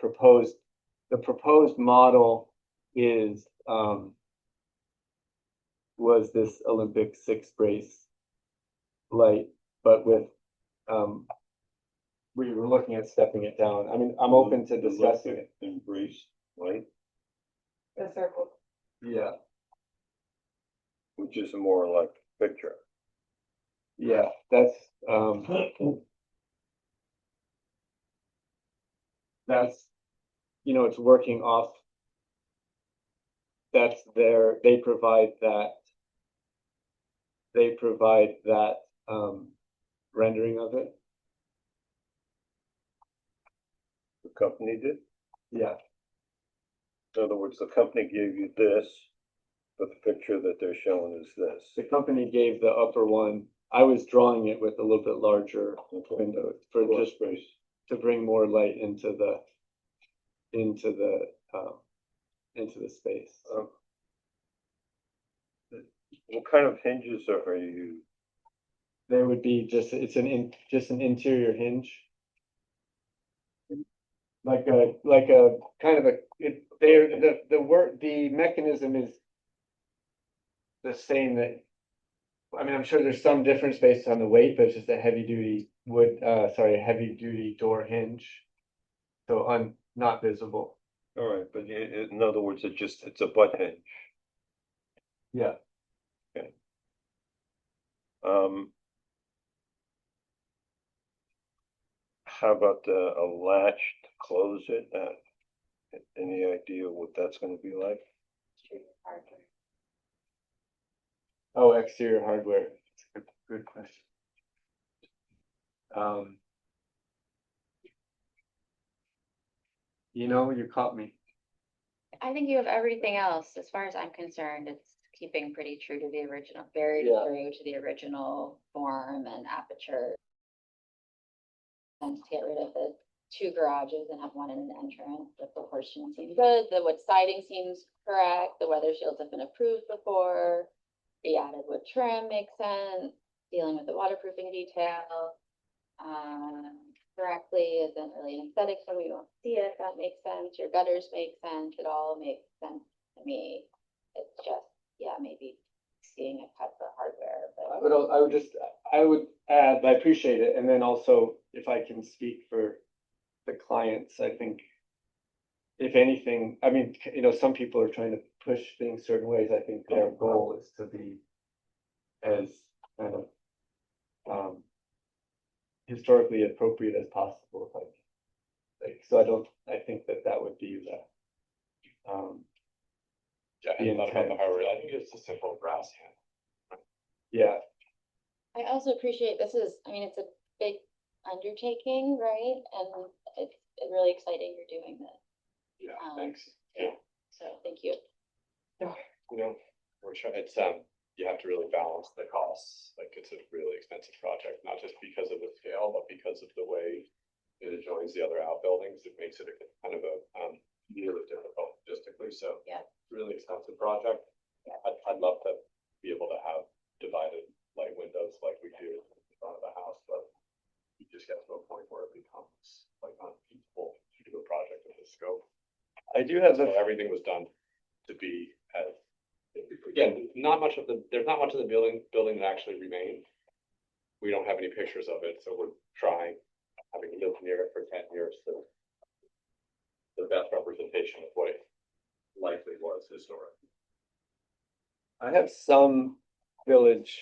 Speaker 8: proposed model is was this Olympic 6 brace light, but with we were looking at stepping it down. I mean, I'm open to discussing it.
Speaker 1: Embrace, right?
Speaker 6: the circle.
Speaker 8: Yeah,
Speaker 1: Which is more like a picture.
Speaker 8: yeah, that's it's working off. That's they provide that rendering of it.
Speaker 1: The company did.
Speaker 8: Yeah,
Speaker 1: In other words, the company gave you this, but the picture that they're showing is this.
Speaker 8: the company gave the upper one I was drawing it with a little bit larger window for
Speaker 1: Floor
Speaker 8: just
Speaker 1: space.
Speaker 8: to bring more light into the space.
Speaker 1: What kind of hinges are you?
Speaker 8: There would be just, just an interior hinge. Like a kind of a, the mechanism is the same that, I mean, I'm sure there's some difference based on the weight, but it's just a heavy duty heavy duty door hinge. So not visible.
Speaker 1: All right, but in other words, it's a butt hinge.
Speaker 8: Yeah.
Speaker 1: Um. How about a latch to close it? Any idea what that's gonna be like?
Speaker 8: Oh, exterior hardware. That's a good question. You caught me.
Speaker 5: I think you have everything else, as far as I'm concerned, it's keeping pretty true to the original, very
Speaker 8: Yeah.
Speaker 5: true to the original form and aperture. And to get rid of the two garages and have one in an entrance, the proportion seems good, the wood siding seems correct, the weather shields have been approved before. The added wood trim makes sense, dealing with the waterproofing detail. Correctly isn't really an aesthetic, so we won't see it, that makes sense, your gutters make sense, it all makes sense to me. It's just, yeah, maybe seeing a cut for hardware, but.
Speaker 8: I would add, I appreciate it, and then also, if I can speak for the clients, I think if anything, I mean, some people are trying to push things certain ways. I think their goal is to be as kind of historically appropriate as possible. I think that would be the
Speaker 9: Yeah, I hadn't thought about the hardware. I think it's a simple brass hand.
Speaker 8: yeah.
Speaker 5: I also appreciate, this is, I mean, it's a big undertaking, right? And it's really exciting you're doing this.
Speaker 9: Yeah,
Speaker 5: Um,
Speaker 9: thanks.
Speaker 5: Yeah, so thank you.
Speaker 9: We're trying, you have to really balance the costs. Like, it's a really expensive project, not just because of the scale, but because of the way it adjoins the other outbuildings. It makes it a kind of a really difficult logistically. So
Speaker 5: Yeah.
Speaker 9: Really expensive project.
Speaker 5: Yeah.
Speaker 9: I'd love to be able to have divided light windows like we do in front of the house, but you just get to a point where it becomes like unfeasible to do a project of this scope.
Speaker 8: I do have
Speaker 9: So everything was done to be as, again, there's not much of the building that actually remained. We don't have any pictures of it, so we're trying, having lived near it for 10 years, to the best representation of what it likely was historically.
Speaker 8: I have some village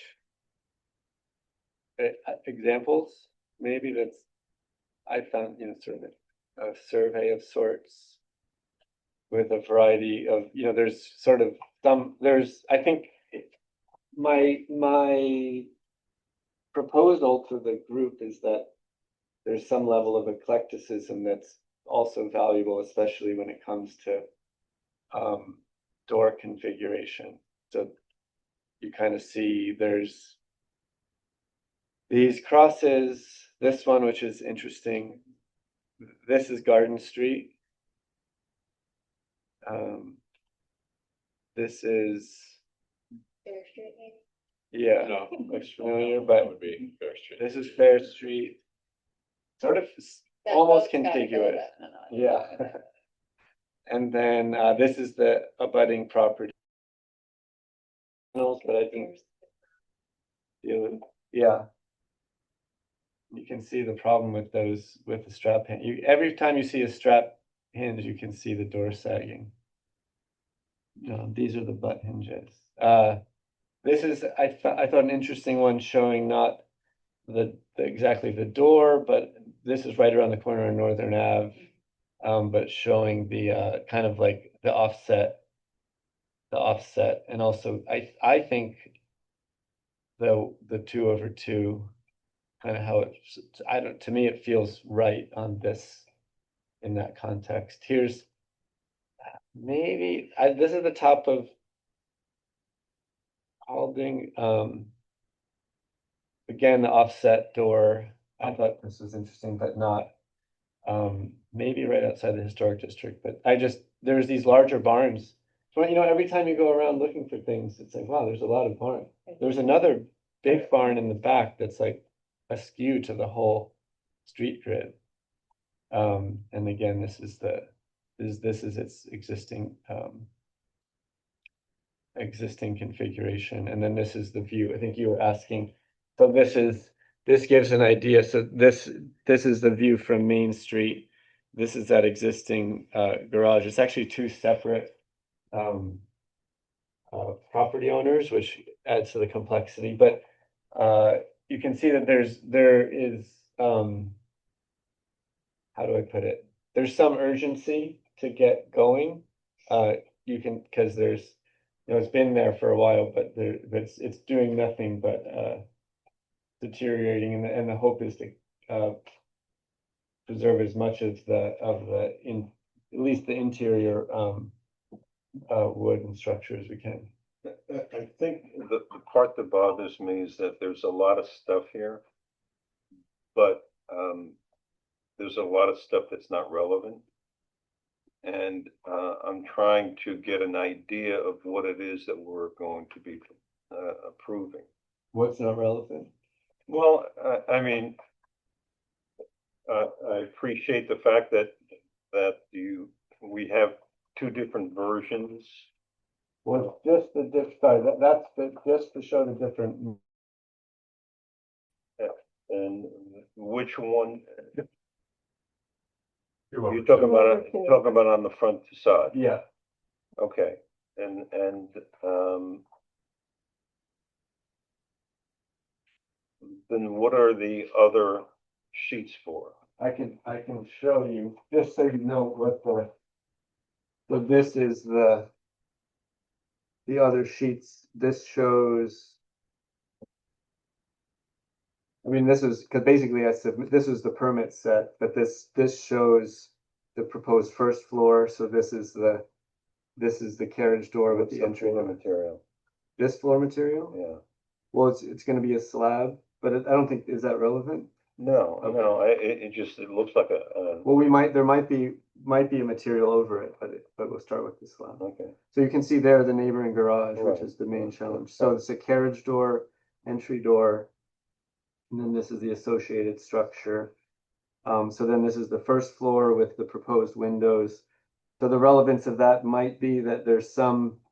Speaker 8: examples, maybe I found, sort of a survey of sorts with a variety of, there's sort of I think my proposal to the group is that there's some level of eclecticism that's also valuable, especially when it comes to door configuration. So you kind of see there's these crosses, this one, which is interesting. This is Garden Street. This is,
Speaker 5: Fair Street, maybe?
Speaker 8: yeah,
Speaker 9: No,
Speaker 8: looks familiar,
Speaker 9: that
Speaker 8: but
Speaker 9: would be Fair Street.
Speaker 8: this is Fair Street. Sort of almost contiguous. Yeah. And then this is the abutting property. But I think, yeah. You can see the problem with those, with the strap hinge. Every time you see a strap hinge, you can see the door sagging. These are the butt hinges. This is, I thought an interesting one showing not exactly the door, but this is right around the corner of Northern Ave. But showing the kind of like the offset, and also I think the 2/2, kind of how to me it feels right on this, in that context. Here's maybe this is the top of Paulding. again, the offset door, I thought this was interesting, but not. Maybe right outside the historic district, but there's these larger barns. So, every time you go around looking for things, it's like, wow, there's a lot of barns. There's another big barn in the back that's like askew to the whole street grid. And again, this is its existing configuration, and then this is the view. I think you were asking, so this gives an idea. So this is the view from Main Street. This is that existing garage. It's actually two separate property owners, which adds to the complexity. But you can see that there is how do I put it? There's some urgency to get going. Because there's, it's been there for a while, but it's doing nothing but deteriorating, and the hope is to preserve as much of at least the interior wood and structure as we can.
Speaker 1: I think the part that bothers me is that there's a lot of stuff here, but there's a lot of stuff that's not relevant. And I'm trying to get an idea of what it is that we're going to be approving.
Speaker 8: What's not relevant?
Speaker 1: Well, I mean, I appreciate the fact that we have two different versions.
Speaker 8: Well, just just to show the different.
Speaker 1: And which one?
Speaker 2: You're
Speaker 1: You're talking about on the front facade?
Speaker 8: Yeah.
Speaker 1: Okay, and then what are the other sheets for?
Speaker 8: I can show you, just so you know what so this is the other sheets. This shows, I mean, this is, because basically this is the permit set, but this shows the proposed first floor. So this is the carriage door with the entry.
Speaker 1: Floor material.
Speaker 8: This floor material?
Speaker 1: Yeah.
Speaker 8: Well, it's gonna be a slab, but I don't think, is that relevant?
Speaker 1: No,
Speaker 8: Okay.
Speaker 1: no, it looks like a,
Speaker 8: Well, there might be a material over it, but we'll start with the slab.
Speaker 1: okay.
Speaker 8: So you can see there the neighboring garage, which
Speaker 1: Right.
Speaker 8: is the main
Speaker 1: Right.
Speaker 8: challenge. So it's a carriage door, entry door. And then this is the associated structure. So then this is the first floor with the proposed windows. So the relevance of that might be that there's some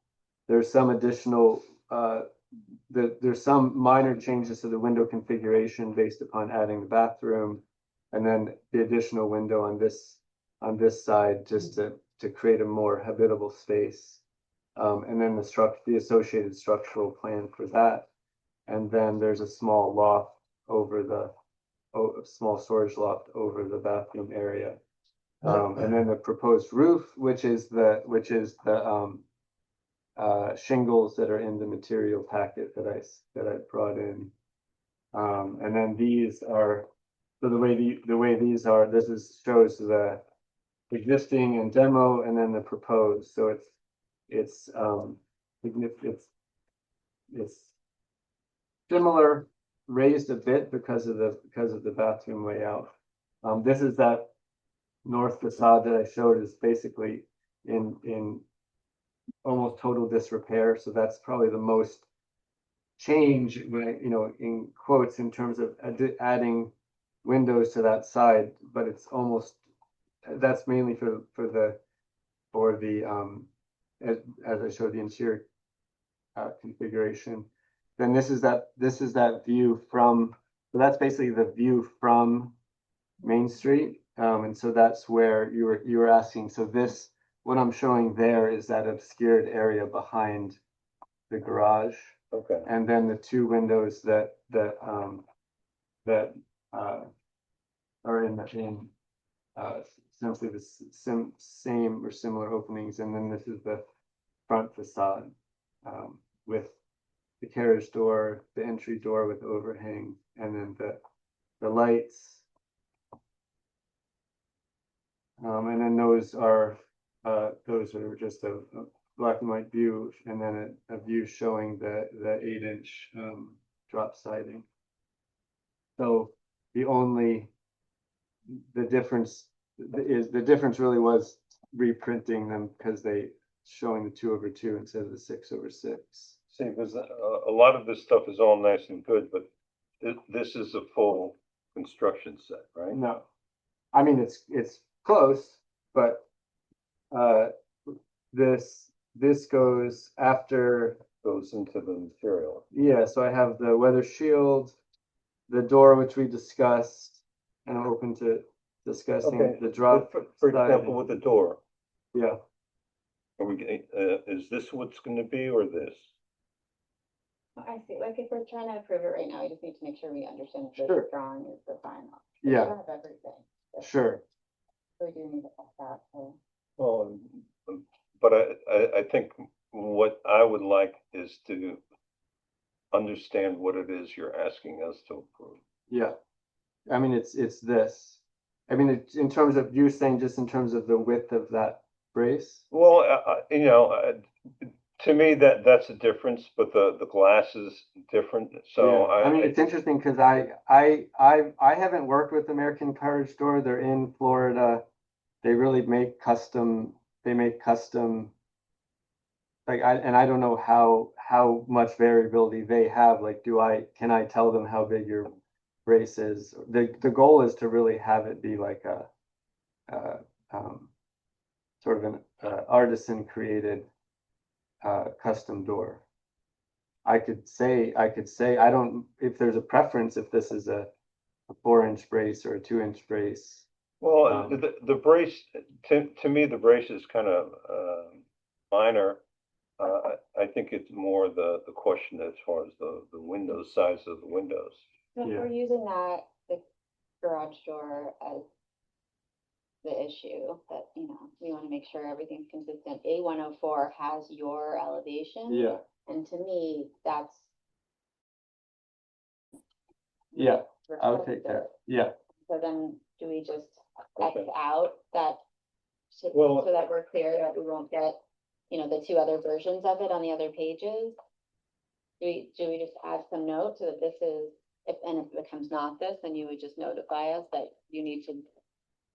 Speaker 8: additional, there's some minor changes to the window configuration based upon adding the bathroom. And then the additional window on this side, just to create a more habitable space. And then the associated structural plan for that. And then there's a small loft over a small storage loft over the bathroom area. And then the proposed roof, which is the shingles that are in the material packet that I brought in. And then these are, so the way these are, shows the existing and demo, and then the proposed. So it's similar, raised a bit because of the bathroom layout. This is that north facade that I showed, is basically in almost total disrepair. So that's probably the most change, in quotes, in terms of adding windows to that side, but it's almost, that's mainly for the as I showed the interior configuration. Then this is that view from, so that's basically the view from Main Street. And so that's where you were asking. So what I'm showing there is that obscured area behind the garage.
Speaker 1: Okay.
Speaker 8: And then the two windows that are in essentially the same or similar openings. And then this is the front facade with the carriage door, the entry door with overhang, and then the lights. And then those are just a black and white view, and then a view showing the 8-inch drop siding. So the difference really was reprinting them because they showing the 2/2 instead of the 6/6.
Speaker 1: See, because a lot of this stuff is all nice and good, but this is a full construction set, right?
Speaker 8: No, I mean, it's close, but, this goes after,
Speaker 1: Goes into the material.
Speaker 8: yeah, so I have the weather shield, the door, which we discussed, and I'm open to discussing
Speaker 1: Okay,
Speaker 8: the drop.
Speaker 1: For
Speaker 8: side.
Speaker 1: example, with the door,
Speaker 8: Yeah,
Speaker 1: are we, is this what's gonna be or this?
Speaker 5: I see, like if we're trying to approve it right now, we just need to make sure we understand
Speaker 8: Sure.
Speaker 5: this drawing is the final. We
Speaker 8: yeah,
Speaker 5: don't have everything.
Speaker 8: sure.
Speaker 5: We do need to pass that, so.
Speaker 1: Well, but I think what I would like is to understand what it is you're asking us to approve.
Speaker 8: Yeah. I mean, it's this. I mean, it's in terms of, you're saying just in terms of the width of that brace?
Speaker 1: Well, you know, to me, that's a difference, but the glass is different, so
Speaker 8: Yeah. I mean, it's interesting because I haven't worked with American Courage Door. They're in Florida. They really make custom, like, I don't know how much variability they have. Like, can I tell them how big your brace is? The goal is to really have it be like a sort of an artisan created custom door. I could say, I don't, if there's a preference, if this is a 4-inch brace or a 2-inch brace.
Speaker 1: Well, the brace, to me, the brace is kind of minor. I think it's more the question as far as the window size of the windows.
Speaker 5: So if
Speaker 8: Yeah.
Speaker 5: we're using that, the garage door as the issue, that, you know, we wanna make sure everything's consistent. A104 has your elevation.
Speaker 8: Yeah,
Speaker 5: And to me, that's.
Speaker 8: yeah, I'll take that.
Speaker 5: reflective.
Speaker 8: Yeah,
Speaker 5: So then, do we just
Speaker 1: Okay.
Speaker 5: X out that, so
Speaker 1: Well-
Speaker 5: that we're clear that we won't get, you know, the two other versions of it on the other pages? Do we just add some note so that this is, if it becomes not this, then you would just notify us that you need to,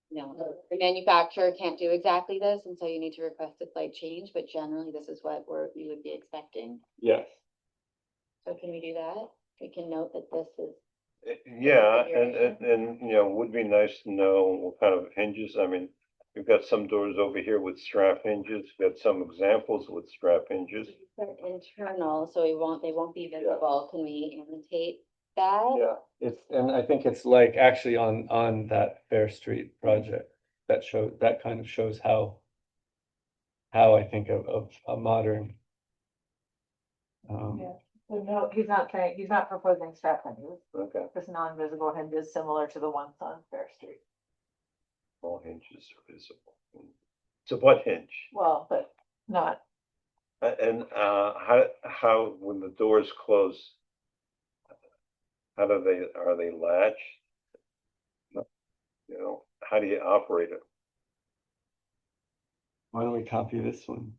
Speaker 5: you know, the manufacturer can't do exactly this, and so you need to request a slight change, but generally this is what we would be expecting.
Speaker 8: yes.
Speaker 5: So can we do that? We can note that this is.
Speaker 1: Yeah, and, you know, would be nice to know what kind of hinges. I mean, we've got some doors over here with strap hinges, we've got some examples with strap hinges.
Speaker 5: They're internal, so they won't be visible. Can we annotate that?
Speaker 8: Yeah, and I think it's like actually on that Fair Street project that kind of shows how I think of a modern.
Speaker 6: Yeah. So no, he's not proposing strap hinges,
Speaker 1: Okay,
Speaker 6: just non-visible hinges similar to the ones on Fair Street.
Speaker 1: all hinges are visible. It's a butt hinge.
Speaker 6: Well, but not,
Speaker 1: And how, when the doors close, are they latched? You know, how do you operate it?
Speaker 8: Why don't we copy this one?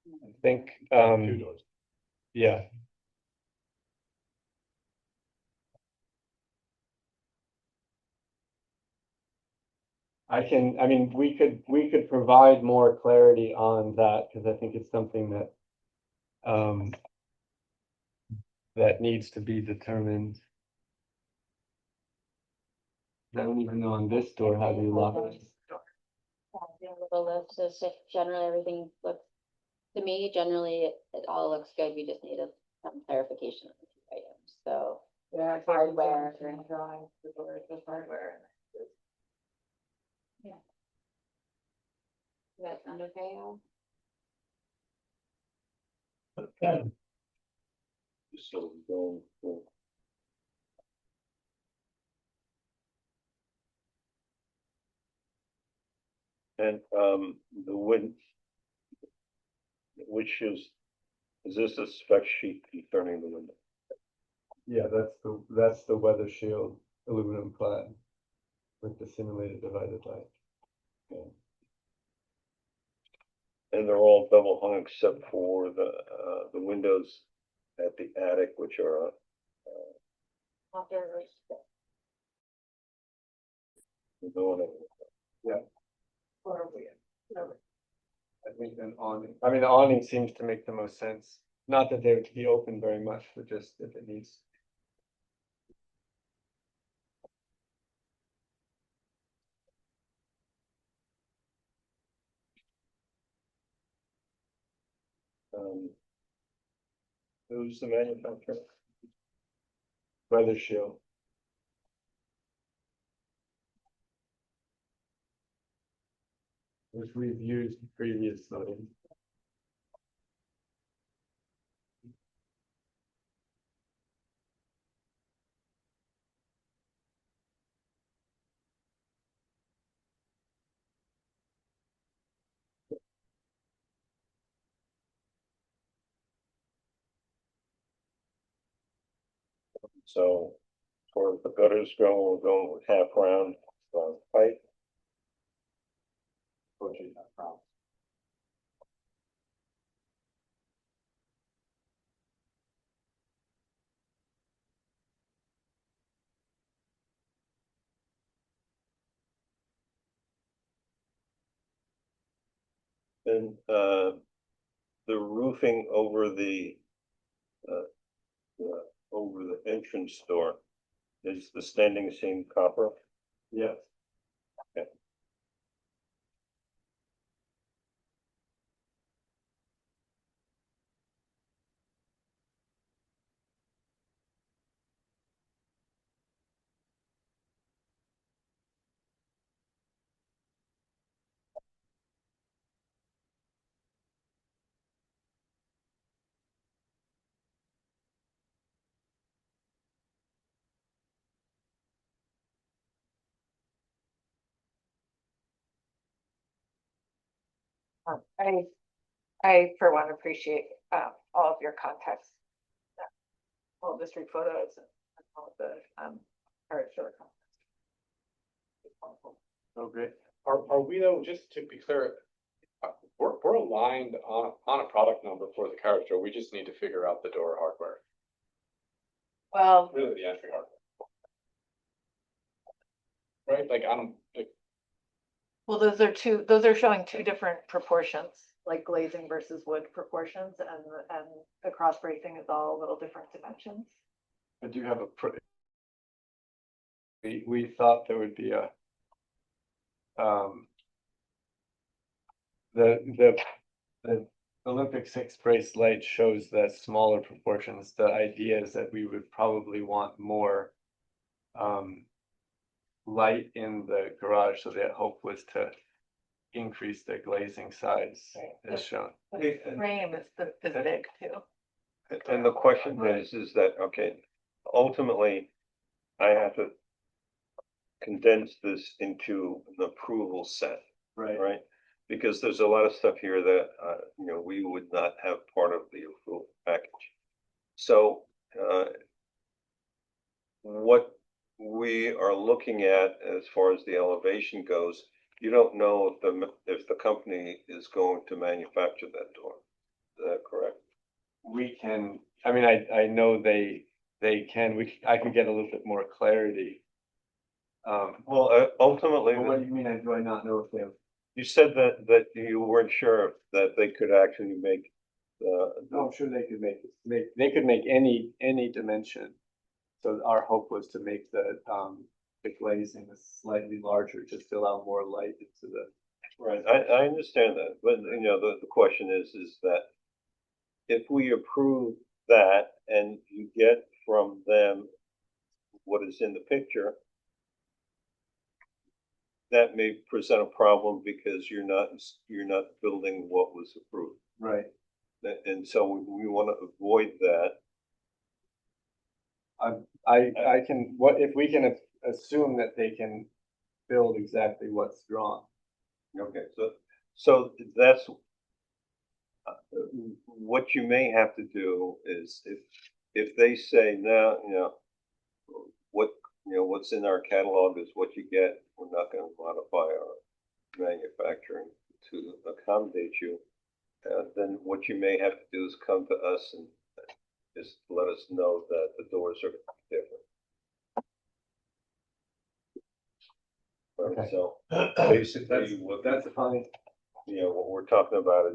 Speaker 8: I think,
Speaker 9: Two doors.
Speaker 8: yeah. I mean, we could provide more clarity on that, because I think it's something that that needs to be determined. I don't even know on this door how do you lock it.
Speaker 5: Yeah, a little list, just if generally everything looks, to me, generally, it all looks good. We just need some clarification on a few items, so.
Speaker 6: yeah, it's
Speaker 5: Hardware.
Speaker 6: drawings, the doors, the hardware.
Speaker 5: Does that sound okay, Al?
Speaker 1: So going for. And the wind, which is this a spec sheet concerning the window?
Speaker 8: Yeah, that's the weather shield aluminum clad with the simulated divided light.
Speaker 1: And they're all double hung except for the windows at the attic, which are,
Speaker 8: I think an awning, I mean, the awning seems to make the most sense. Not that they would be open very much, but just if it needs.
Speaker 1: who's the manufacturer?
Speaker 8: Weather shield. Which we've used previously.
Speaker 1: So, for the gutters go, we're going with half round, pipe. And, the roofing over the, over the entrance door is the standing seam copper?
Speaker 8: Yes.
Speaker 1: Okay.
Speaker 6: I for one appreciate all of your context. All the street photos and all of the character context.
Speaker 8: Oh, great.
Speaker 9: Are we though, just to be clear, we're aligned on a product number for the character, we just need to figure out the door hardware,
Speaker 6: Well,
Speaker 9: really the entry hardware. Right, like,
Speaker 6: well, those are showing two different proportions, like glazing versus wood proportions, and the cross bracing is all a little different dimensions.
Speaker 8: I do have we thought there would be a. The Olympic 6 brace light shows that smaller proportions. The idea is that we would probably want more. Light in the garage, so the hope was to increase the glazing size as shown.
Speaker 6: The frame is big too.
Speaker 1: And the question is that, okay, ultimately, I have to condense this into an approval set,
Speaker 8: Right.
Speaker 1: right? Because there's a lot of stuff here that, we would not have part of the approval package. So, what we are looking at as far as the elevation goes, you don't know if the company is going to manufacture that door. Is that correct?
Speaker 8: We can, I mean, I know they can, I can get a little bit more clarity.
Speaker 1: Well, ultimately,
Speaker 8: What do you mean, do I not know if they have?
Speaker 1: you said that you weren't sure that they could actually make
Speaker 8: No, I'm sure they could they could make any dimension. So our hope was to make the glazing slightly larger, just to allow more light into the.
Speaker 1: Right, I understand that, but the question is that if we approve that and you get from them what is in the picture, that may present a problem because you're not building what was approved.
Speaker 8: Right.
Speaker 1: And so we want to avoid that.
Speaker 8: I can, what if we can assume that they can build exactly what's drawn.
Speaker 1: Okay, so that's what you may have to do is if they say no, what's in our catalog is what you get. We're not going to modify our manufacturing to accommodate you. Then what you may have to do is come to us just let us know that the doors are different. Right,
Speaker 8: Okay.
Speaker 1: so
Speaker 8: That's,
Speaker 1: basically, what
Speaker 8: that's fine.
Speaker 1: what we're talking about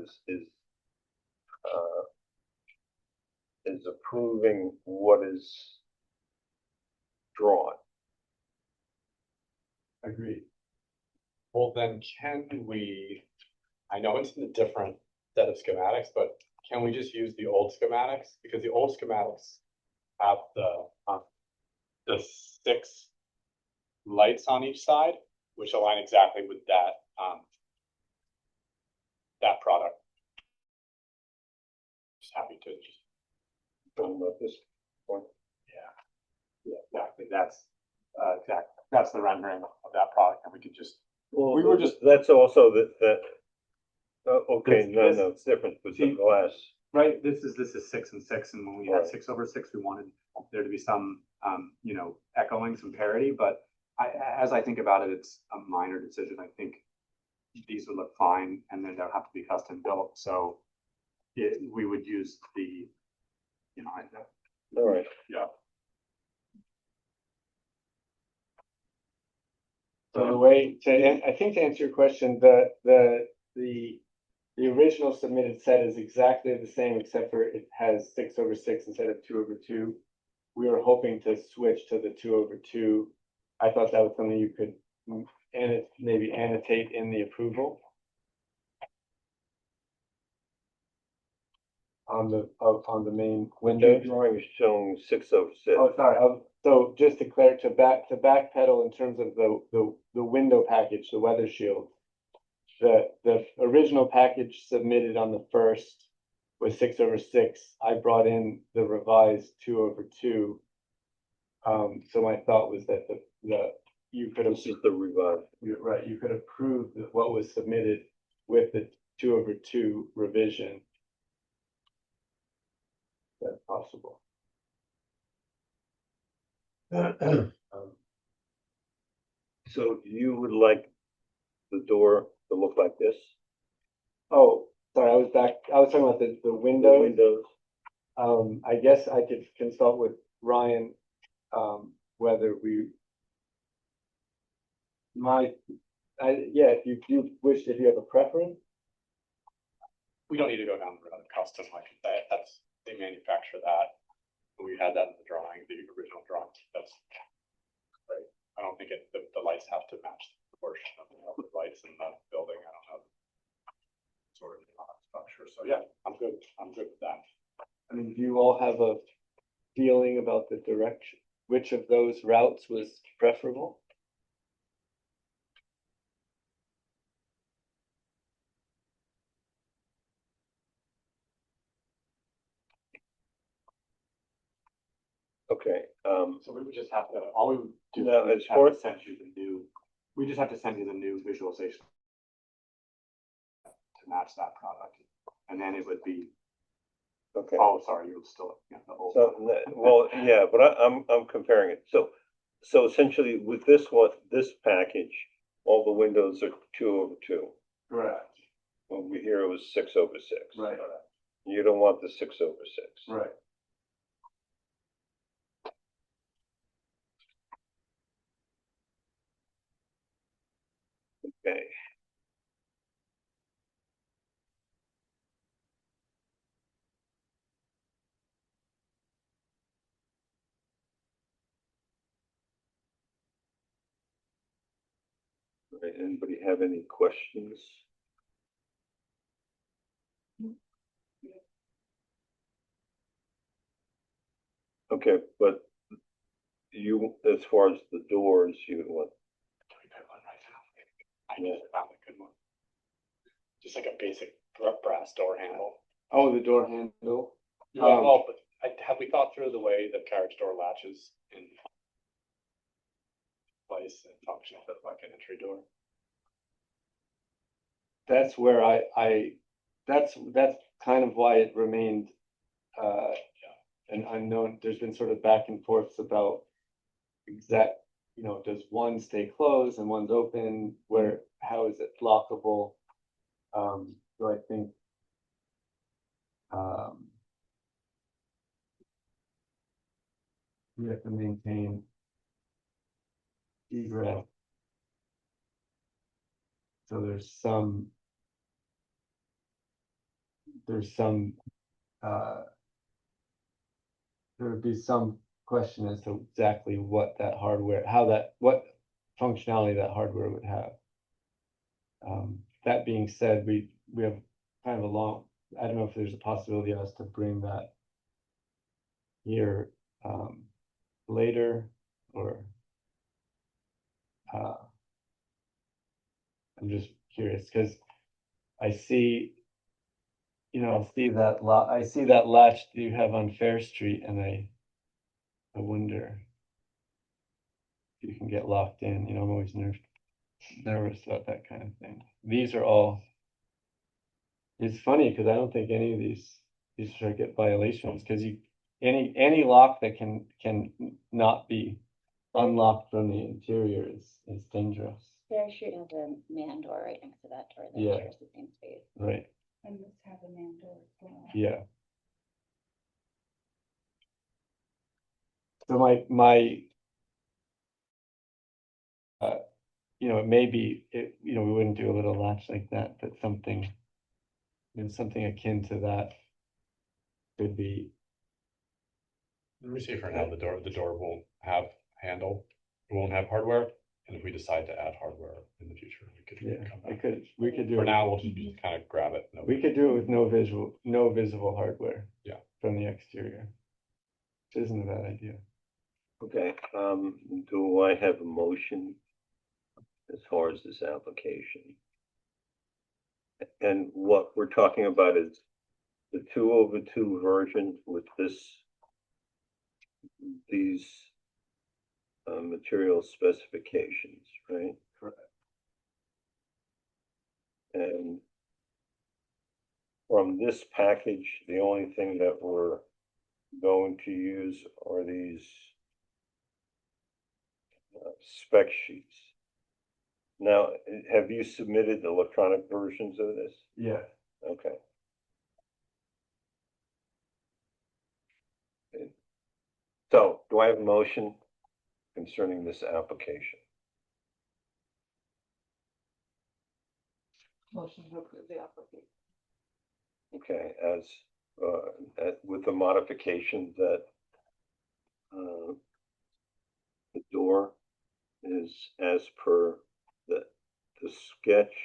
Speaker 1: is approving what is drawn.
Speaker 8: Agreed.
Speaker 9: Well, then can we, I know it's in a different set of schematics, but can we just use the old schematics? Because the old schematics have the 6 lights on each side, which align exactly with that product. Just happy to just,
Speaker 1: From this point.
Speaker 9: yeah, exactly. That's the rendering of that product, and we could just,
Speaker 1: Well,
Speaker 9: we were just-
Speaker 1: that's also that, okay,
Speaker 8: This-
Speaker 1: it's different with the
Speaker 10: See-
Speaker 1: glass.
Speaker 10: Right, this is 6 and 6, and when we had
Speaker 1: Right.
Speaker 10: 6/6, we wanted there to be some, echoing, some parity, but as I think about it, it's a minor decision. I think these would look fine, and then they'll have to be custom built, so we would use the,
Speaker 1: All right.
Speaker 9: yeah.
Speaker 8: So the way I think to answer your question, the original submitted set is exactly the same, except for it has 6/6 instead of 2/2. We were hoping to switch to the 2/2. I thought that was something you could maybe annotate in the approval. On the main
Speaker 1: Your
Speaker 8: window.
Speaker 1: drawing is showing 6/6.
Speaker 8: Oh, sorry. So just to backpedal in terms of the window package, the weather shield. The original package submitted on the first was 6/6. I brought in the revised 2/2. So my thought was that you could have,
Speaker 1: This is the revised.
Speaker 8: you're right, you could approve what was submitted with the 2/2 revision. That's possible.
Speaker 1: So you would like the door to look like this?
Speaker 8: Oh, sorry, I was talking about the
Speaker 1: The
Speaker 8: windows.
Speaker 1: windows?
Speaker 8: I guess I could consult with Ryan, whether if you wish, if you have a preference.
Speaker 9: We don't need to go down the road of custom like that. They manufacture that. We had that in the drawing, the original drawing. That's right. I don't think the lights have to match the portion of the lights in the building. I don't know. Sort of structure. So yeah, I'm good with that.
Speaker 8: I mean, do you all have a feeling about the direction? Which of those routes was preferable?
Speaker 1: Okay,
Speaker 10: so we would just have to, all we would do
Speaker 1: No,
Speaker 10: is
Speaker 1: as
Speaker 10: have
Speaker 1: far-
Speaker 10: to send you the new, we just have to send you the new visualization to match that product, and then it would be,
Speaker 1: okay.
Speaker 10: oh, sorry, you're still looking at the old.
Speaker 1: So, well, yeah, but I'm comparing it. So essentially with this one, this package, all the windows are 2/2.
Speaker 8: Correct.
Speaker 1: Over here it was 6/6.
Speaker 8: Right.
Speaker 1: You don't want the 6/6.
Speaker 8: Right.
Speaker 1: Okay. All right, anybody have any questions? Okay, but you, as far as the doors, you want,
Speaker 9: We pick one right now. I just found a good one. Just like a basic brass door handle.
Speaker 8: Oh, the door handle.
Speaker 9: Yeah, well, but have we thought through the way the carriage door latches in place and function like an entry door?
Speaker 8: That's where that's kind of why it remained an unknown. There's been sort of back and forths about does one stay closed and one's open? How is it lockable? So I think we have to maintain egress. So there's some, there would be some question as to exactly what that hardware, what functionality that hardware would have. That being said, we have kind of a long, I don't know if there's a possibility of us to bring that here later, or I'm just curious because I see, I see that latch that you have on Fair Street, and I wonder if you can get locked in. I'm always nervous about that kind of thing. These are all. It's funny because I don't think any of these should get violations, because any lock that can not be unlocked from the interior is dangerous.
Speaker 5: Fair Street has a man door right next to that door that
Speaker 8: Yeah.
Speaker 5: shares the same space.
Speaker 8: Right.
Speaker 7: And this has a man door as well.
Speaker 8: Yeah. So my it may be, we wouldn't do a little latch like that, but something akin to that could be.
Speaker 9: Let me see for now, the door won't have handle, it won't have hardware, and if we decide to add hardware in the future, we could come back.
Speaker 8: We could do
Speaker 9: For
Speaker 8: it.
Speaker 9: now, we'll just kind of grab it.
Speaker 8: We could do it with no visible hardware.
Speaker 9: Yeah.
Speaker 8: From the exterior. Which isn't a bad idea.
Speaker 1: Okay, do I have a motion as far as this application? And what we're talking about is the 2/2 version with these material specifications, right?
Speaker 8: Correct.
Speaker 1: And from this package, the only thing that we're going to use are these spec sheets. Now, have you submitted electronic versions of this?
Speaker 8: Yeah.
Speaker 1: Okay. So, do I have a motion concerning this application?
Speaker 6: Motion to approve the application.
Speaker 1: Okay, with the modification that the door is as per the sketch,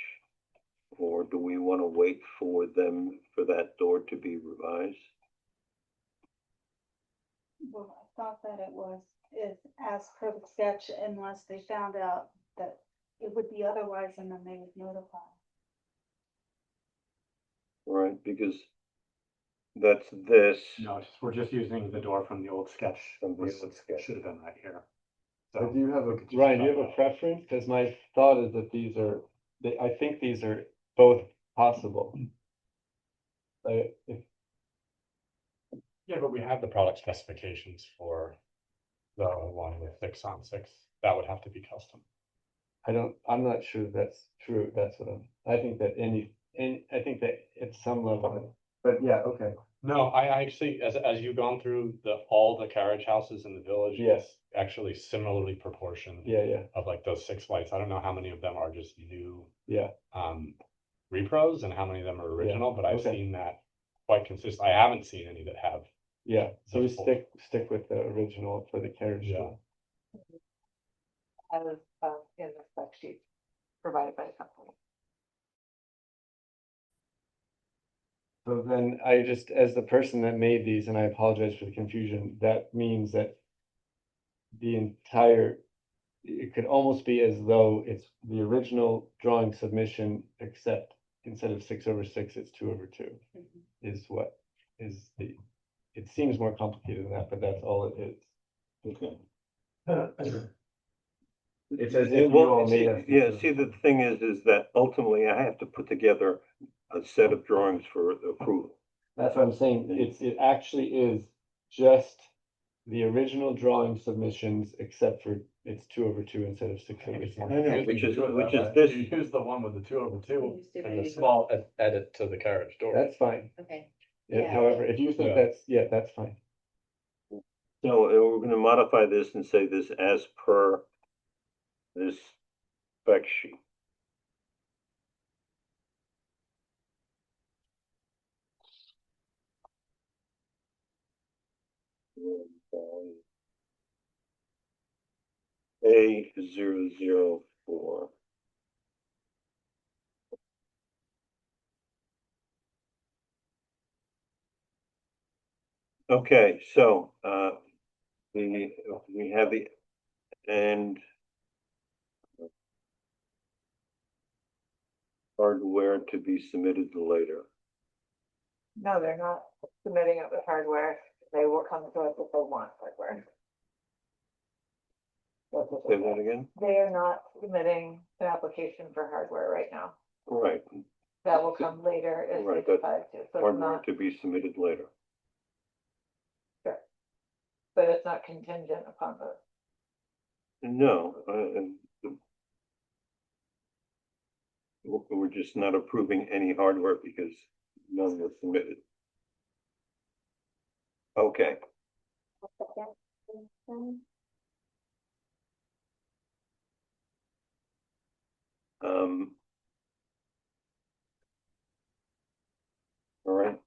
Speaker 1: or do we want to wait for that door to be revised?
Speaker 7: Well, I thought that is as per the sketch, unless they found out that it would be otherwise, and then they would notify.
Speaker 1: Right, because that's this.
Speaker 10: No, we're just using the door from the old sketch.
Speaker 1: From the old sketch.
Speaker 10: Should have been right here.
Speaker 8: So do you have
Speaker 10: we could just
Speaker 8: Ryan, do you
Speaker 10: drop
Speaker 8: have a preference? Because my thought is that I think these are both possible.
Speaker 9: Yeah, but we have the product specifications for the one with 6-on-6. That would have to be custom.
Speaker 8: I'm not sure that's true. That's what I think that I think that at some level, but yeah, okay.
Speaker 9: No, I actually, as you've gone through all the carriage houses in the village,
Speaker 8: Yes.
Speaker 9: it's actually similarly proportioned.
Speaker 8: Yeah.
Speaker 9: Of like those 6 lights. I don't know how many of them are just new.
Speaker 8: Yeah.
Speaker 9: Repros and how many of them are original, but I've
Speaker 8: okay.
Speaker 9: seen that quite consistent. I haven't seen any that have.
Speaker 8: Yeah, so we
Speaker 9: full.
Speaker 8: stick with the original for the carriage.
Speaker 9: Yeah.
Speaker 8: door.
Speaker 6: As in the spec sheet provided by the company.
Speaker 8: So then as the person that made these, and I apologize for the confusion, that means that it could almost be as though it's the original drawing submission, except instead of 6/6, it's 2/2. Is what is it seems more complicated than that, but that's all it is.
Speaker 1: Okay.
Speaker 8: It's as if you all made us.
Speaker 1: Yeah, see, the thing is that ultimately I have to put together a set of drawings for approval.
Speaker 8: That's what I'm saying. It actually is just the original drawing submissions, except for it's 2/2 instead of 6/6.
Speaker 1: I know, which is
Speaker 2: You
Speaker 1: this.
Speaker 2: use the one with the 2/2 and the
Speaker 5: Yeah.
Speaker 2: small edit to the carriage door.
Speaker 8: That's fine.
Speaker 5: Okay.
Speaker 8: Yeah,
Speaker 5: Yeah.
Speaker 8: however, if you think
Speaker 2: Yeah.
Speaker 8: that's fine.
Speaker 1: So we're gonna modify this and say this as per this spec sheet. A004. Okay, so, we have the, and hardware to be submitted later.
Speaker 6: No, they're not submitting it with hardware. They will come to us if they want hardware. That's what
Speaker 1: Say
Speaker 6: they
Speaker 1: that
Speaker 6: said.
Speaker 1: again?
Speaker 6: They are not submitting an application for hardware right now.
Speaker 1: Right,
Speaker 6: That will come later if
Speaker 1: Right,
Speaker 6: they
Speaker 1: but
Speaker 6: decide to. So it's
Speaker 1: hardware
Speaker 6: not,
Speaker 1: to be submitted later.
Speaker 6: but it's not contingent upon the.
Speaker 1: No, we're just not approving any hardware because none was submitted. Okay, um. All right,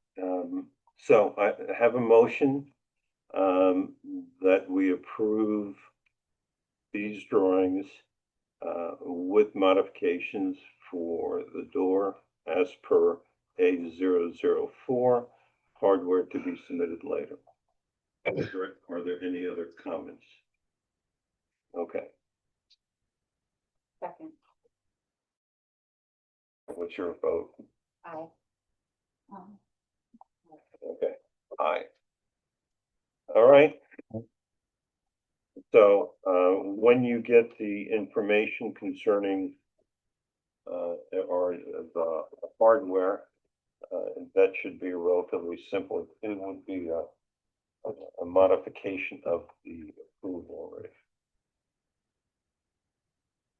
Speaker 1: so I have a motion, that we approve these drawings, with modifications for the door as per A004, hardware to be submitted later. Are there any other comments? Okay,
Speaker 7: Second.
Speaker 1: what's your vote?
Speaker 7: Aye.
Speaker 1: Okay, aye. All right. So, when you get the information concerning, or the hardware, that should be relatively simple. It would be a modification of the approval already.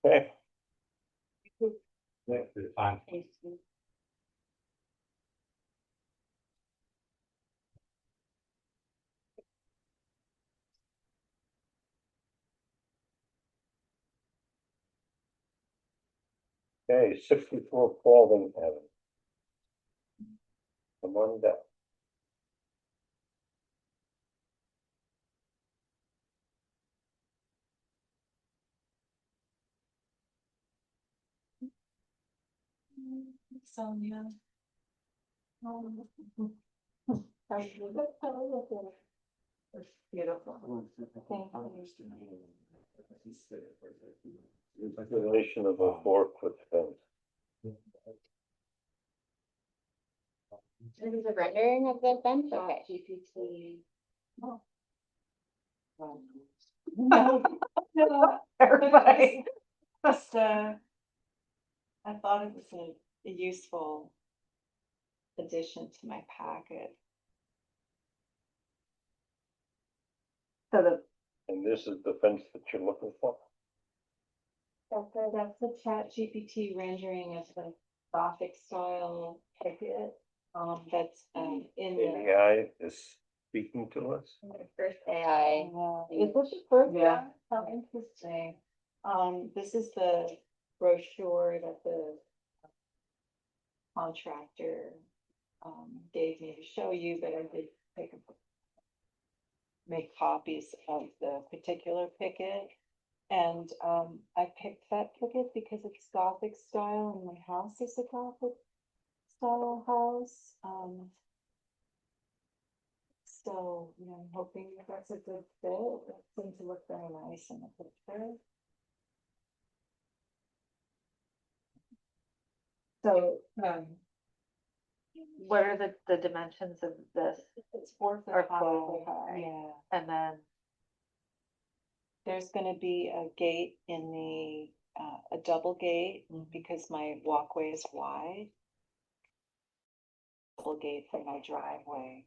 Speaker 1: Okay.
Speaker 10: Fine.
Speaker 1: Okay, 64 Paulding Avenue. Come on down.
Speaker 4: Sonia.
Speaker 6: It's beautiful.
Speaker 1: Installation of a 4-foot fence.
Speaker 5: This is a rendering of the fence, okay.
Speaker 4: GPT.
Speaker 6: No, no, everybody.
Speaker 4: Just, I thought it was a useful addition to my packet.
Speaker 6: So the,
Speaker 1: And this is the fence that you're looking for?
Speaker 4: That's the chat GPT rendering of the Gothic style picket, that's, in the.
Speaker 1: AI is speaking to us?
Speaker 5: First AI.
Speaker 4: Is this the first one?
Speaker 6: Yeah.
Speaker 4: How interesting. This is the brochure that the contractor, gave me to show you, but I did make copies of the particular picket. And, I picked that picket because it's Gothic style and my house is a Gothic style house. So, you know, I'm hoping that that's a good fit. It seems to look very nice in the picture.
Speaker 6: so, what are the dimensions of this?
Speaker 4: It's 4
Speaker 6: Or
Speaker 4: foot high.
Speaker 6: 4 foot high.
Speaker 4: Yeah,
Speaker 6: And then,
Speaker 4: there's gonna be a gate in the, a double gate because my walkway is wide. Double gate for my driveway.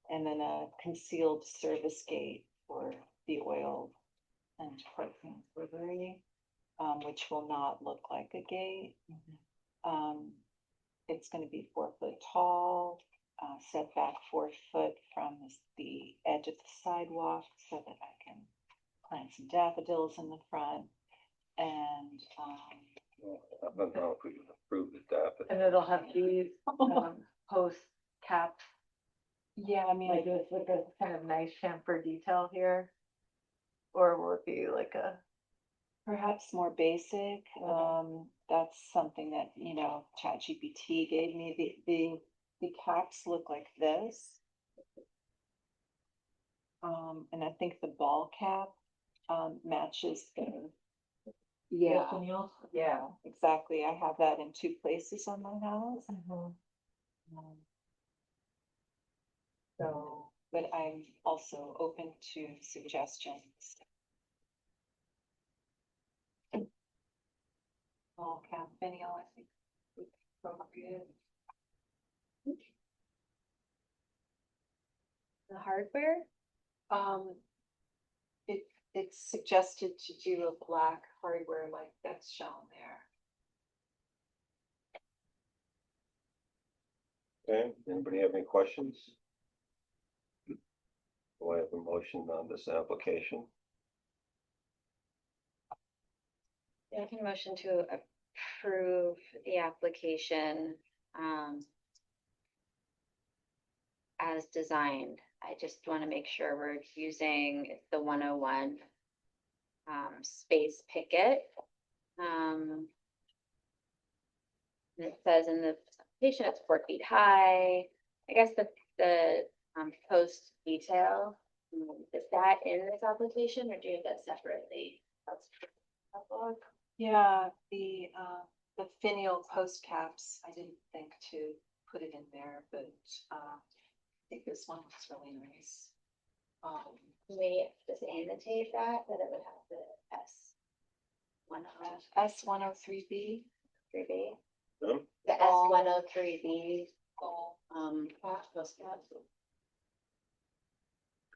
Speaker 4: And then a concealed service gate for the oil and propane delivery, which will not look like a gate. It's gonna be 4 foot tall, set back 4 foot from the edge of the sidewalk so that I can plant some daffodils in the front. And,
Speaker 1: I don't know if we can approve that, but.
Speaker 6: And it'll have these, post caps,
Speaker 4: yeah, I mean,
Speaker 6: like this with this kind of nice chamfer detail here. Or will it be like a,
Speaker 4: perhaps more basic. That's something that, you know, ChatGPT gave me. The caps look like this. And I think the ball cap, matches the. Yeah, yeah, exactly. I have that in 2 places on my house. So, but I'm also open to suggestions. Ball cap video, I think. would be appropriate.
Speaker 5: The hardware?
Speaker 4: It's suggested to do a black hardware like that's shown there.
Speaker 1: Okay, anybody have any questions? Do I have a motion on this application?
Speaker 5: Yeah, I can motion to approve the application, as designed. I just want to make sure we're using the 101 space picket. And it says in the application it's 4 feet high. I guess the post detail, is that in this application or do you have that separately?
Speaker 4: Yeah, the finial post caps, I didn't think to put it in there, but I think this one looks really nice.
Speaker 5: Can we just annotate that it would have the
Speaker 4: S103B.
Speaker 5: 3B?
Speaker 1: No?
Speaker 5: The S103B. Post cap.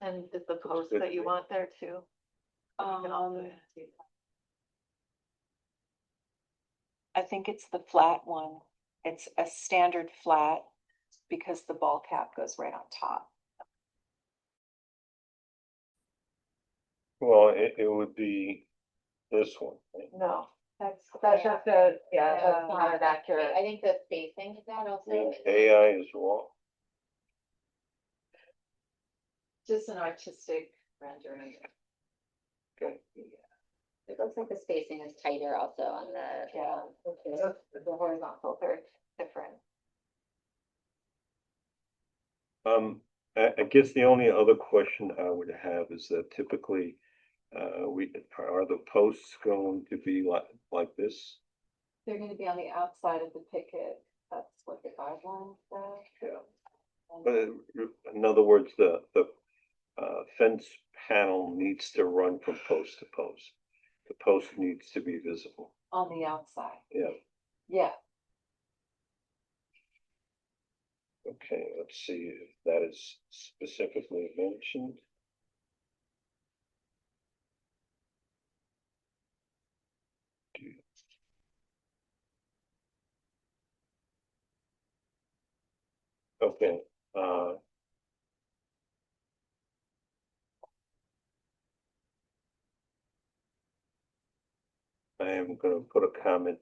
Speaker 6: and is the post that you want there too? You can also annotate that.
Speaker 4: I think it's the flat one. It's a standard flat because the ball cap goes right on top.
Speaker 1: Well, it would be this one, right?
Speaker 6: No, that's just a, yeah, that's not an
Speaker 5: I
Speaker 6: accurate.
Speaker 5: think the spacing of that also.
Speaker 1: AI is wrong.
Speaker 4: Just an artistic rendering.
Speaker 1: Okay.
Speaker 5: It looks like the spacing is tighter also on the.
Speaker 4: Yeah.
Speaker 6: The horizontal, they're different.
Speaker 1: I guess the only other question I would have is that typically, are the posts going to be like this?
Speaker 4: They're gonna be on the outside of the picket. That's what the guidelines say.
Speaker 1: Yeah. But in other words, the fence panel needs to run from post to post. The post needs to be visible.
Speaker 4: On the outside.
Speaker 1: Yeah.
Speaker 4: Yeah.
Speaker 1: Okay, let's see if that is specifically mentioned. Okay, I am gonna put a comment.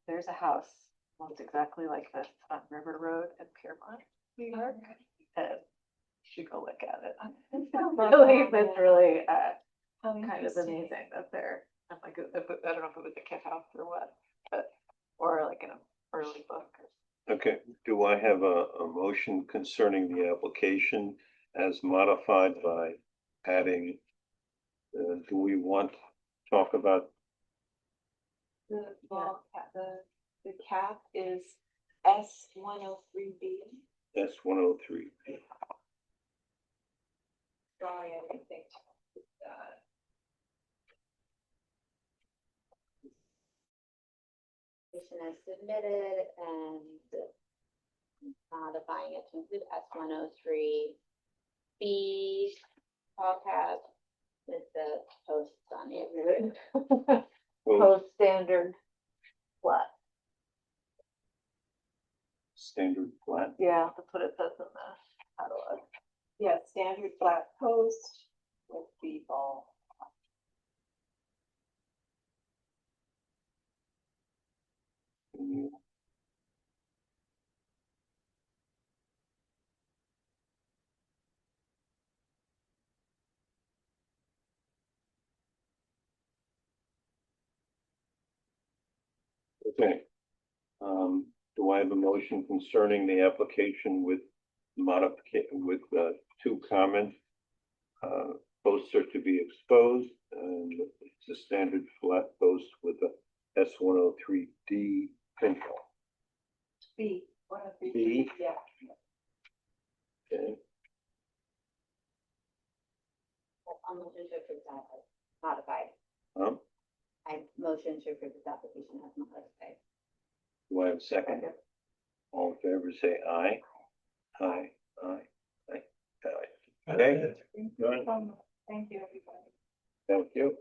Speaker 6: There's a house, almost exactly like this on River Road in Piermont, New York. And you should go look at it. It's really, kind of amazing that they're, I'm like, I don't know if it was a kid house or what, but, or like an early book.
Speaker 1: Okay, do I have a motion concerning the application as modified by adding? Do we want to talk about?
Speaker 4: The ball cap, The cap is S103B.
Speaker 1: That's 103.
Speaker 4: Sorry, I didn't think to put that.
Speaker 5: Application is submitted and modifying it to include S103 B cap with the posts on it.
Speaker 6: Post standard flat.
Speaker 1: Standard flat.
Speaker 6: Yeah, that's what it says in the catalog.
Speaker 4: Yeah, standard flat post with B-ball.
Speaker 1: Mm, Okay. Do I have a motion concerning the application with modification with two comments? Posts are to be exposed, and it's a standard flat post with a S103D pinhole.
Speaker 4: B, 103B.
Speaker 1: B.
Speaker 4: Yeah.
Speaker 1: Okay.
Speaker 5: I'll motion to approve that as modified. I motion to approve this application as modified.
Speaker 1: Do I have a second? All in favor, say aye. Aye, aye, aye, aye. Okay, good.
Speaker 4: Thank you, everybody.
Speaker 1: Thank you.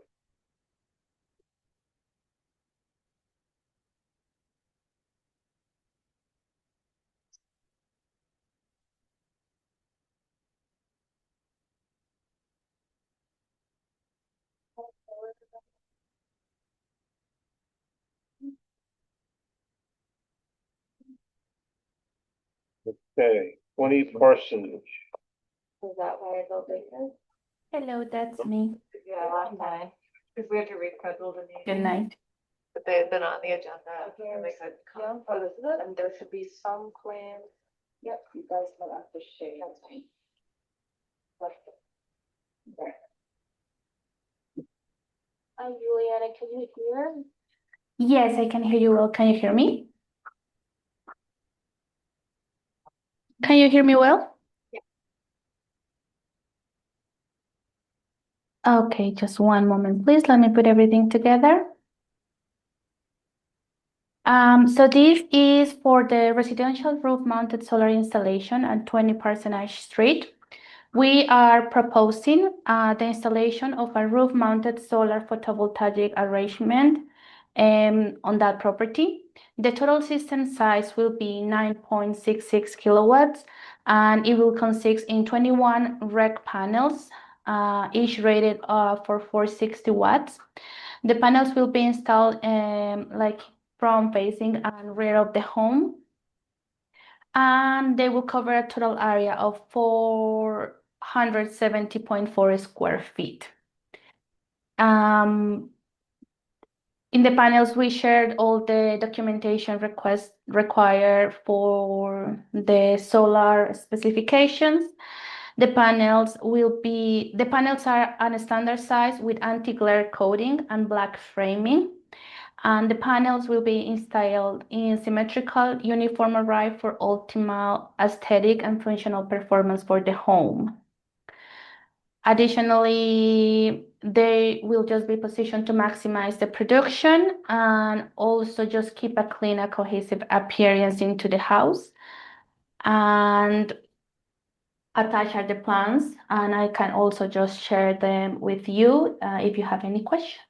Speaker 1: Okay, 20 Parsonage.
Speaker 5: Is that why it's all bigger?
Speaker 11: Hello, that's me.
Speaker 6: Yeah, last time, because we had to reschedule the meeting.
Speaker 11: Good night.
Speaker 6: But they had been on the agenda and they said, come. Oh, this is it?
Speaker 4: And there should be some plans. Yep, you guys will have to share.
Speaker 5: That's fine. Juliana, can you hear?
Speaker 11: Yes, I can hear you well. Can you hear me? Can you hear me well?
Speaker 5: Yeah.
Speaker 11: Okay, just one moment, please. Let me put everything together. So this is for the residential roof-mounted solar installation at 20 Parsonage Street. We are proposing the installation of a roof-mounted solar photovoltaic arrangement on that property. The total system size will be 9.66 kilowatts, and it will consist in 21 rec panels, each rated for 460 watts. The panels will be installed like front facing and rear of the home, and they will cover a total area of 470.4 square feet. In the panels, we shared all the documentation requests required for the solar specifications. The panels are on a standard size with anti-glare coating and black framing. And the panels will be installed in symmetrical uniform array for optimal aesthetic and functional performance for the home. Additionally, they will just be positioned to maximize the production and also just keep a clean and cohesive appearance into the house. And attached are the plans, and I can also just share them with you if you have any questions.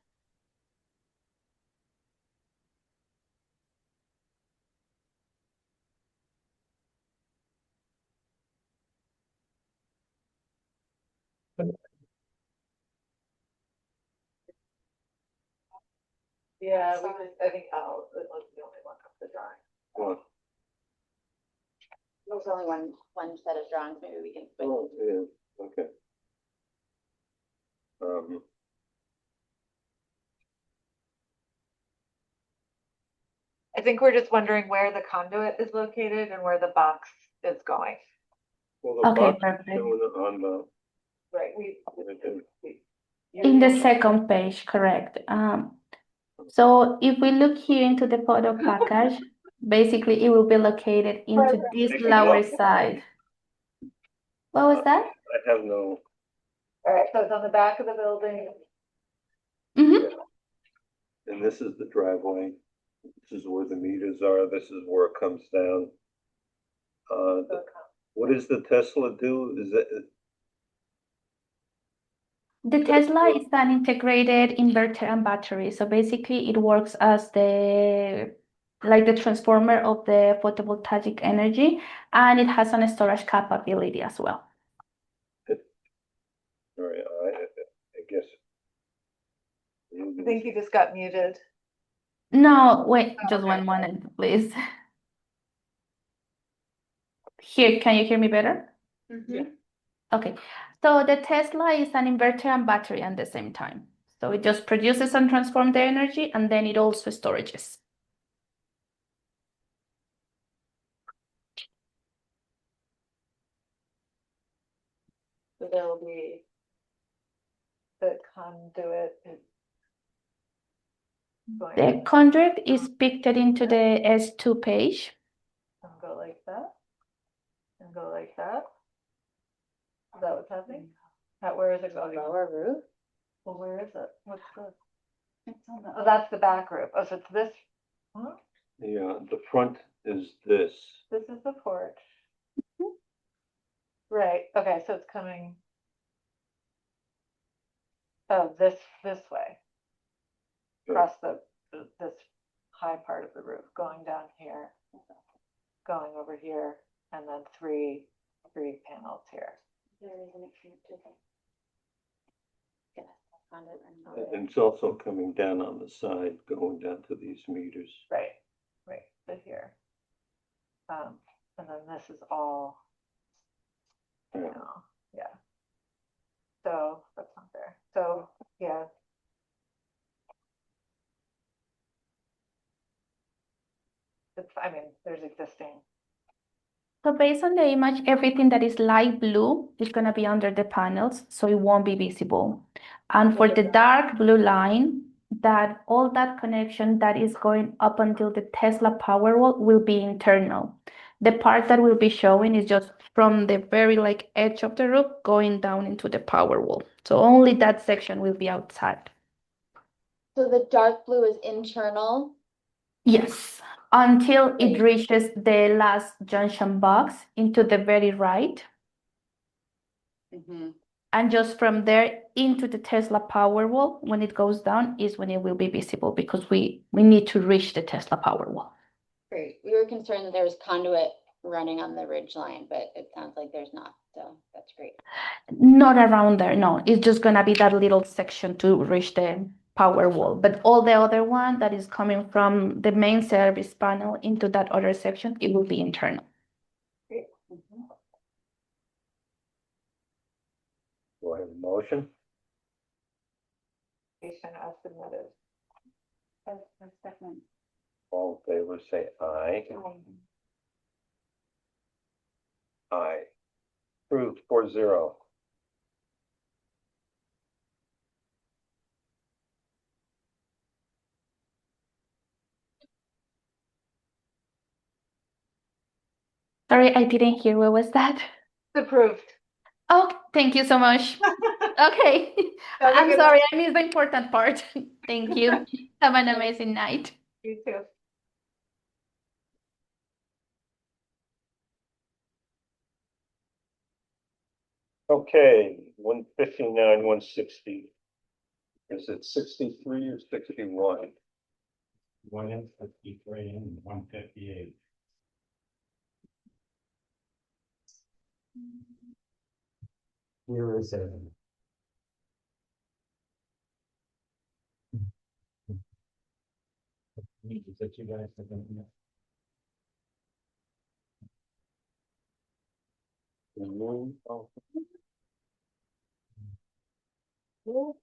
Speaker 6: Yeah, I think Al was the only one of the drawing.
Speaker 1: Well,
Speaker 5: There's only one set of drawings, maybe we can.
Speaker 1: oh, yeah, okay.
Speaker 6: I think we're just wondering where the conduit is located and where the box is going.
Speaker 1: Well, the
Speaker 11: Okay,
Speaker 1: box is
Speaker 11: perfect.
Speaker 1: showing on the,
Speaker 6: Right,
Speaker 11: In the second page, correct. So if we look here into the photo package, basically it will be located into this lower side. What was that?
Speaker 1: I have no,
Speaker 6: All right, so it's on the back of the building.
Speaker 11: Mm-hmm.
Speaker 1: and this is the driveway. This is where the meters are. This is where it comes down. What does the Tesla do? Is it,
Speaker 11: The Tesla is an integrated inverter and battery. So basically it works as the transformer of the photovoltaic energy, and it has an storage capability as well.
Speaker 1: all right, I guess.
Speaker 6: I think you just got muted.
Speaker 11: No, wait, just
Speaker 6: Okay.
Speaker 11: one moment, please. Here, can you hear me better?
Speaker 6: Mhm.
Speaker 11: Okay, so the Tesla is an inverter and battery at the same time. So it just produces and transforms the energy, and then it also storages.
Speaker 6: So there will be the conduit is going
Speaker 11: The conduit is picked into the S2 page.
Speaker 6: and go like that. And go like that. Is that what's happening? Where is it going? Lower roof? Well, where is it? What's this?
Speaker 7: It's on the
Speaker 6: Oh, that's the back roof. Oh, so it's this. Huh?
Speaker 1: The front is this.
Speaker 6: This is the porch. Right, okay, so it's coming. Oh, this way. Across this high part of the roof, going down here, going over here, and then three panels here.
Speaker 1: And it's also coming down on the side, going down to these meters.
Speaker 6: Right, so here. And then this is all, yeah. So that's not there. So, yeah. I mean, there's existing.
Speaker 11: So based on the image, everything that is light blue is going to be under the panels, so it won't be visible. And for the dark blue line, that all that connection that is going up until the Tesla Powerwall will be internal. The part that will be showing is just from the very edge of the roof going down into the Powerwall. So only that section will be outside.
Speaker 5: So the dark blue is internal.
Speaker 11: Yes, until it reaches the last junction box into the very right. And just from there into the Tesla Powerwall, when it goes down is when it will be visible, because we need to reach the Tesla Powerwall.
Speaker 5: Great. We were concerned that there was conduit running on the ridge line, but it sounds like there's not, so that's great.
Speaker 11: Not around there, no. It's just gonna be that little section to reach the Powerwall. But all the other one that is coming from the main service panel into that other section, it will be internal.
Speaker 1: Do I have a motion?
Speaker 6: As submitted.
Speaker 7: as a second.
Speaker 1: All in favor, say aye. Aye. Approved 4-0.
Speaker 11: Sorry, I didn't hear. What was that?
Speaker 6: Approved.
Speaker 11: Oh, thank you so much. Okay.
Speaker 6: Have a
Speaker 11: I'm
Speaker 6: good
Speaker 11: sorry, I missed the important part. Thank you. Have an amazing night.
Speaker 6: You too.
Speaker 1: Okay, 159, 160. Is it 63 or 61?
Speaker 10: 153 and 158. Where is it? Is that you guys?
Speaker 1: Oh.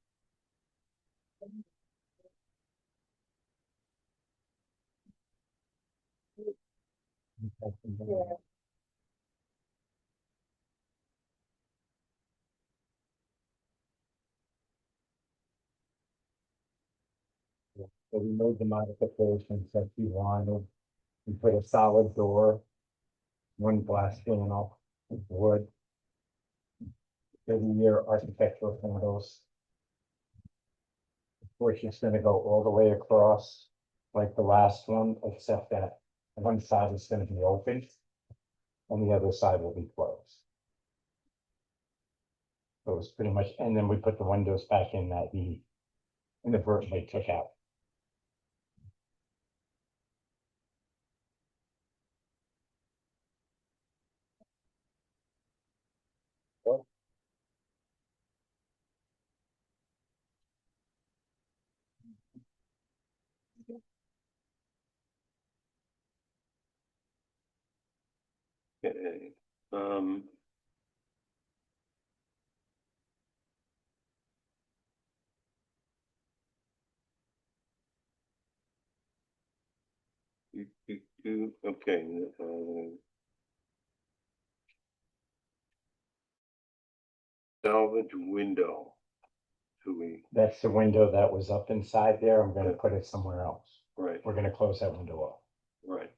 Speaker 12: So we made the modifications that you wanted. We put a solid door, one glass panel, wood. 30-year architectural panels. Of course, it's gonna go all the way across, like the last one, except that one side is gonna be open. And the other side will be closed. So it's pretty much, and then we put the windows back in that he inadvertently took out.
Speaker 1: Okay, okay, salvage window. Do we,
Speaker 12: That's the window that was up inside there. I'm gonna put it somewhere else.
Speaker 1: right,
Speaker 12: We're gonna close that window off.
Speaker 1: right.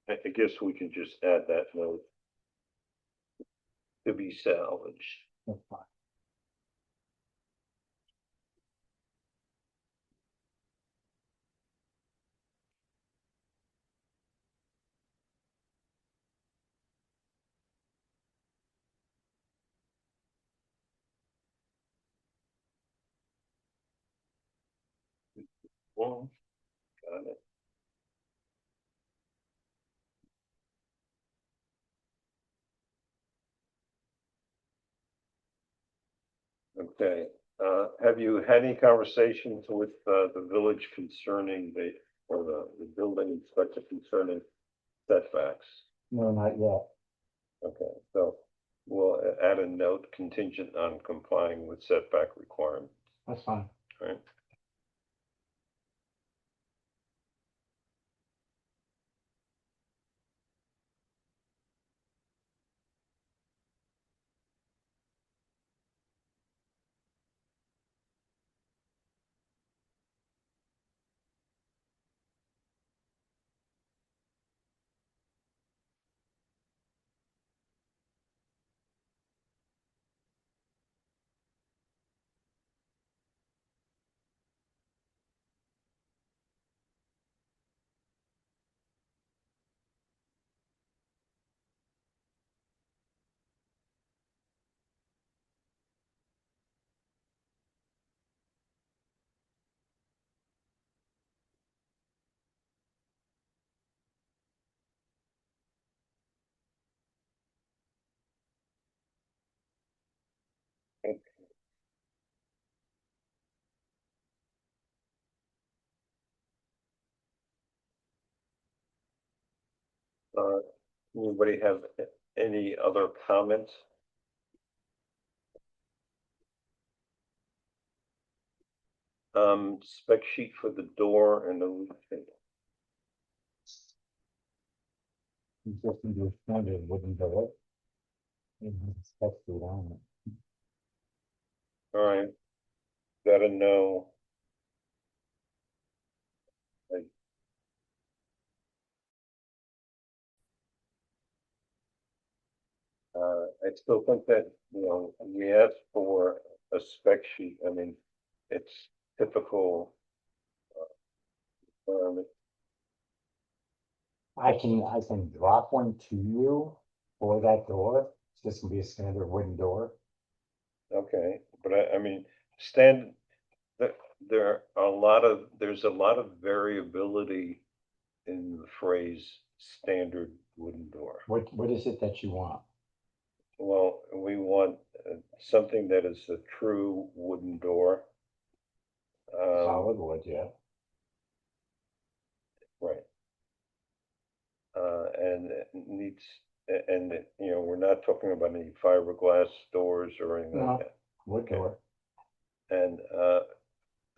Speaker 1: I guess we can just add that note. To be salvaged.
Speaker 12: That's fine.
Speaker 1: Well, got it. Okay, have you had any conversations with, the village concerning or the building inspector concerning setbacks?
Speaker 12: No, not yet.
Speaker 1: Okay, so we'll add a note contingent on complying with setback requirements,
Speaker 12: That's fine.
Speaker 1: right? Uh, Anybody have any other comments? Spec sheet for the door and the roof table.
Speaker 12: You just need to standard wooden door. That's the one.
Speaker 1: All right, gotta know. I still think that, we asked for a spec sheet. I mean, it's typical.
Speaker 12: I can drop one to you for that door. It's just gonna be a standard wooden door.
Speaker 1: Okay, but I mean, there's a lot of variability in the phrase standard wooden door.
Speaker 12: What is it that you want?
Speaker 1: Well, we want something that is a true wooden door.
Speaker 12: Solid wood, yeah.
Speaker 1: Right. And it needs, and, we're not talking about any fiberglass doors or anything
Speaker 12: No.
Speaker 1: like that.
Speaker 12: Wood
Speaker 1: Okay.
Speaker 12: door.
Speaker 1: And,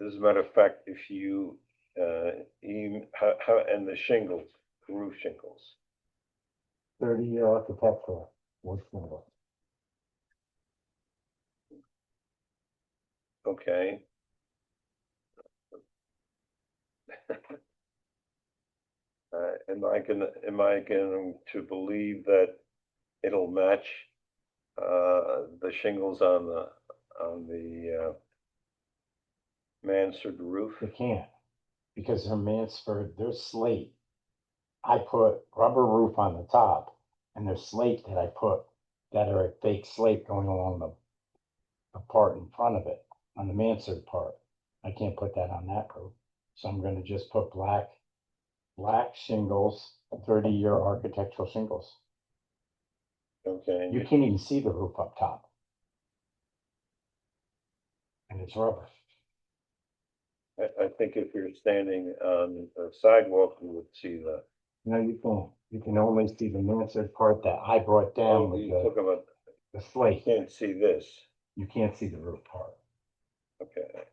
Speaker 1: as a matter of fact, if you, and the shingles, roof shingles.
Speaker 12: 30-year architectural wood door.
Speaker 1: Okay. Am I going to believe that it'll match the shingles on the mansard roof?
Speaker 12: They can't, because they're Mansford, they're slate. I put rubber roof on the top, and there's slate that I put, that are a fake slate going along the part in front of it, on the mansard part. I can't put that on that roof, so I'm gonna just put black shingles, 30-year architectural shingles.
Speaker 1: Okay,
Speaker 12: You can't even see the roof up top. And it's rubber.
Speaker 1: I think if you're standing on the sidewalk, you would see that.
Speaker 12: No, you can't. You can only see the mansard part that I brought down
Speaker 1: Oh,
Speaker 12: with
Speaker 1: you talk about,
Speaker 12: the
Speaker 1: you
Speaker 12: slate.
Speaker 1: can't see this,
Speaker 12: You can't see the roof part.
Speaker 1: okay,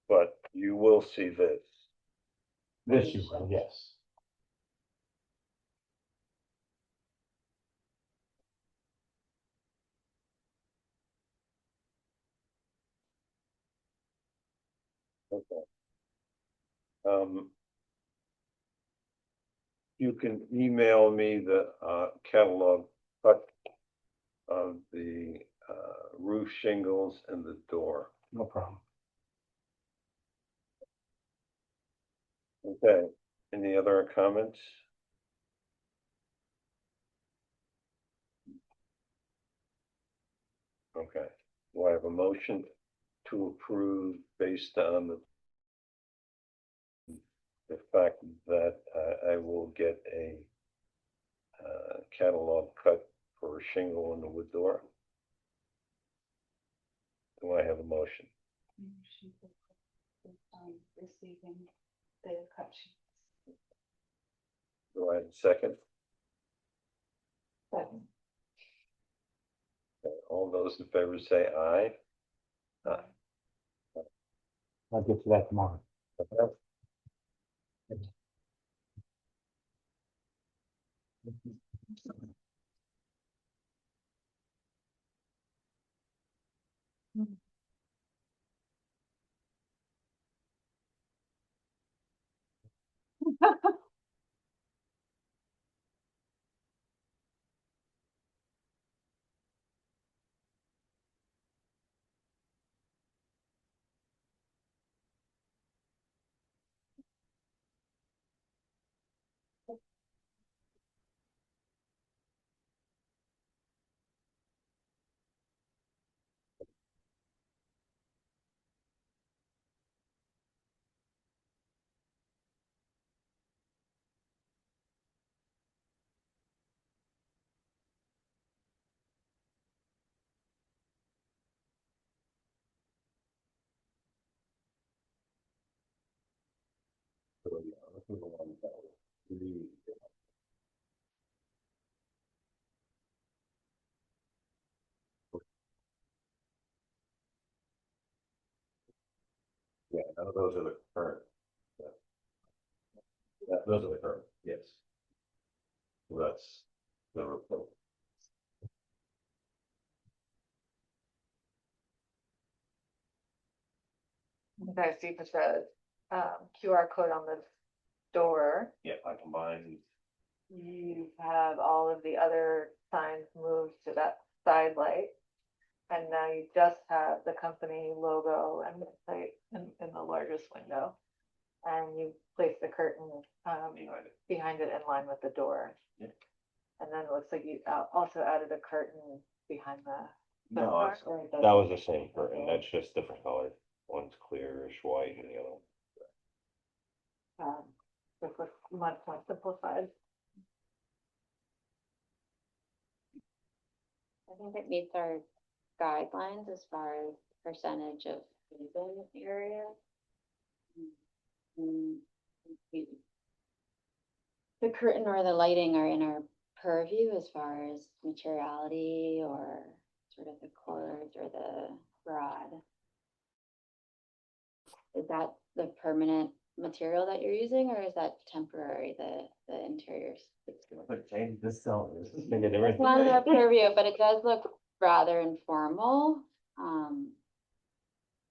Speaker 1: but you will see this.
Speaker 12: This you will, yes.
Speaker 1: Okay. You can email me the catalog cut of the roof shingles and the door.
Speaker 12: No problem.
Speaker 1: Okay, any other comments? Okay, do I have a motion to approve based on the fact that I will get a catalog cut for a shingle and a wood door? Do I have a motion?
Speaker 4: Receiving the cut sheets.
Speaker 1: Do I have a second?
Speaker 6: Second.
Speaker 1: Okay, all those in favor say aye.
Speaker 12: I'll get to that tomorrow.
Speaker 1: Okay. Yeah, those are the current. Those are the current, yes. So that's the report.
Speaker 6: You guys see with the QR code on the door,
Speaker 1: Yeah, I combined.
Speaker 6: you have all of the other signs moved to that side light. And now you just have the company logo and website in the largest window. And you place the curtain behind it in line with the door.
Speaker 1: Yeah.
Speaker 6: And then it looks like you also added a curtain behind the.
Speaker 1: No,
Speaker 6: door,
Speaker 1: it's-
Speaker 6: or it doesn't?
Speaker 1: that was the same curtain, that's just different color. One's clearish white and the other.
Speaker 6: This looks much more simplified.
Speaker 5: I think it meets our guidelines as far as percentage of urban area. Mm, The curtain or the lighting are in our purview as far as materiality or sort of the colors or the broad. Is that the permanent material that you're using, or is that temporary, the interiors?
Speaker 8: Change this cell.
Speaker 5: It's not in our purview, but it does look rather informal.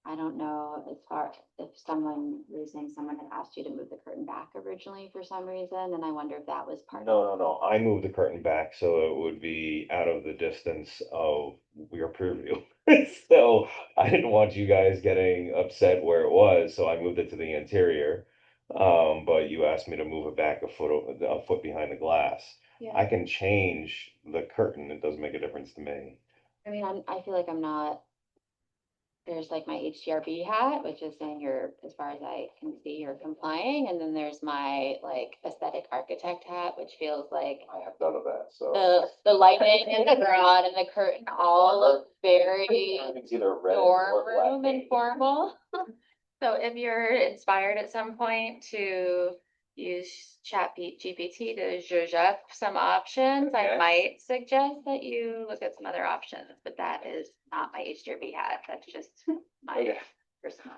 Speaker 5: I don't know as far, if someone, you were saying someone had asked you to move the curtain back originally for some reason, and I wonder if that was part of.
Speaker 13: No. I moved the curtain back so it would be out of the distance of your purview. So I didn't want you guys getting upset where it was, so I moved it to the interior. But you asked me to move it back a foot behind the glass.
Speaker 5: Yeah.
Speaker 13: I can change the curtain. It doesn't make a difference to me.
Speaker 5: I mean, I feel like I'm not, there's like my HDRB hat, which is saying you're, as far as I can see, you're complying, and then there's my like aesthetic architect hat, which feels like
Speaker 13: I have none of that, so.
Speaker 5: the lighting and the ground and the curtain all look very
Speaker 13: It's either red
Speaker 5: dorm
Speaker 13: or black.
Speaker 5: room and formal. So if you're inspired at some point to use GPT to zhuzh up some options, I
Speaker 13: Okay.
Speaker 5: might suggest that you look at some other options, but that is not my HDRB hat. That's just my
Speaker 13: Okay.
Speaker 5: personal.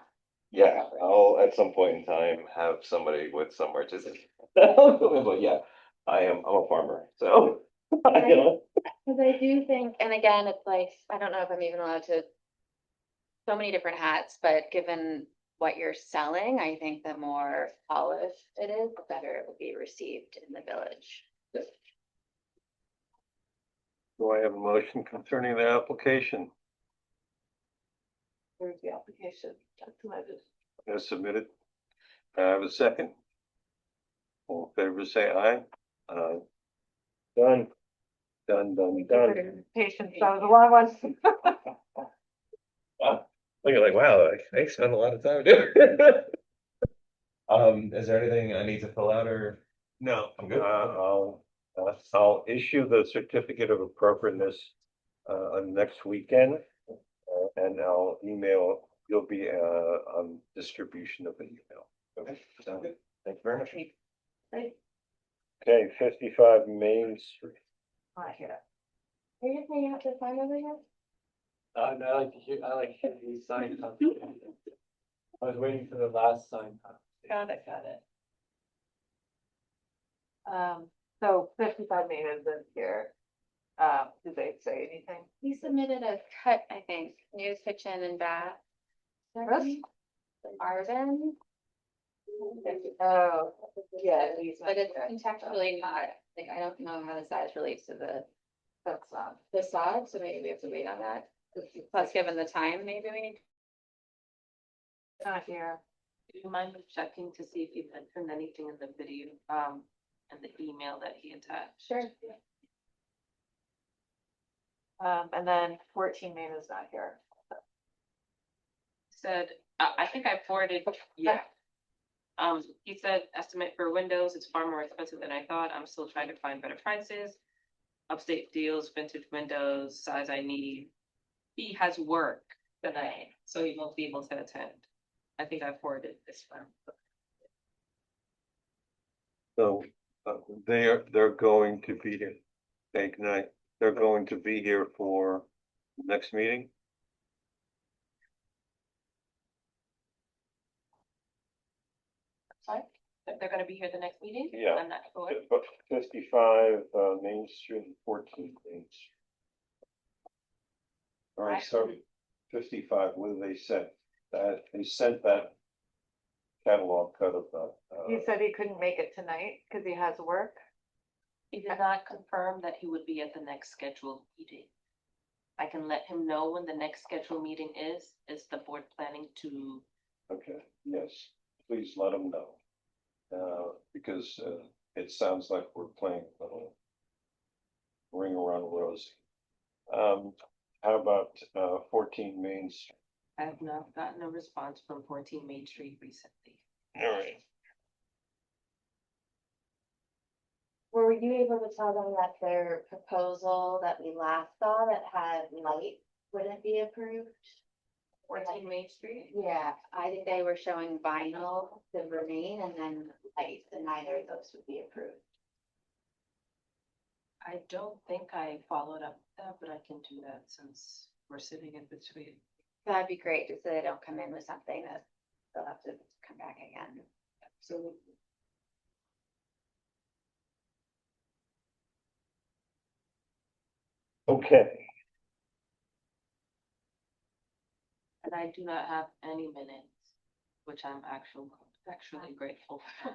Speaker 13: Yeah, I'll at some point in time have somebody with some artistic. But yeah, I'm a farmer, so. You know.
Speaker 5: Cause I do think, and again, it's like, I don't know if I'm even allowed to, so many different hats, but given what you're selling, I think the more polished it is, the better it will be received in the village.
Speaker 1: Do I have a motion concerning the application
Speaker 6: Where's the application? Documented.
Speaker 1: as submitted? I have a second. All in favor, say aye. Done. Done.
Speaker 6: Patience, that was a long one.
Speaker 13: Look at like, wow, I spent a lot of time doing it. Is there anything I need to fill out or?
Speaker 1: No,
Speaker 13: I'm good.
Speaker 1: I'll issue the certificate of appropriateness on next weekend. And I'll email, you'll be on distribution of the email.
Speaker 13: Okay, sounds good. Thank you very much.
Speaker 1: Okay, 55 Main Street.
Speaker 6: Not here.
Speaker 5: Are you just hanging out to find over here?
Speaker 8: I like to hear these sign I was waiting for the last sign.
Speaker 6: Got it. So 55 Main is in here. Did they say anything?
Speaker 5: He submitted a cut, I think, new kitchen and bath.
Speaker 6: Chris?
Speaker 5: Marvin.
Speaker 6: Oh, yeah.
Speaker 5: But it's contextually not, like, I don't know how the size relates to the
Speaker 6: That's
Speaker 5: facade, so maybe we have to wait on that. Plus, given the time, maybe we need.
Speaker 6: not here.
Speaker 14: Do you mind checking to see if you mentioned anything in the video, and the email that he attached?
Speaker 5: Sure.
Speaker 6: And then 14 Main is not here.
Speaker 14: Said, I think I forwarded, yeah. He said estimate for windows, it's far more expensive than I thought. I'm still trying to find better prices. Upstate deals, vintage windows, size I need. He has work tonight, so he won't be able to attend. I think I forwarded this one.
Speaker 1: So they're going to be here. Good night. They're going to be here for the next meeting.
Speaker 14: Sorry, they're gonna be here the next meeting?
Speaker 1: Yeah.
Speaker 14: I'm not sure.
Speaker 1: 55 Main Street and 14 Main Street. All right, so 55, what did they send? That they sent that catalog cut of that.
Speaker 6: He said he couldn't make it tonight because he has work.
Speaker 14: He did not confirm that he would be at the next scheduled meeting. I can let him know when the next scheduled meeting is. Is the board planning to?
Speaker 1: Okay, yes, please let them know. Because it sounds like we're playing a little ring around the rosy. How about 14 Main Street?
Speaker 14: I have not gotten a response from 14 Main Street recently.
Speaker 1: All right.
Speaker 5: Were you able to tell them that their proposal that we last saw that had light wouldn't be approved?
Speaker 14: 14 Main Street?
Speaker 5: Yeah, I think they were showing vinyl to remain and then light, and neither of those would be approved.
Speaker 14: I don't think I followed up with that, but I can do that since we're sitting in between.
Speaker 5: That'd be great, just so they don't come in with something that they'll have to come back again.
Speaker 14: Absolutely.
Speaker 1: Okay.
Speaker 14: and I do not have any minutes, which I'm actually grateful for.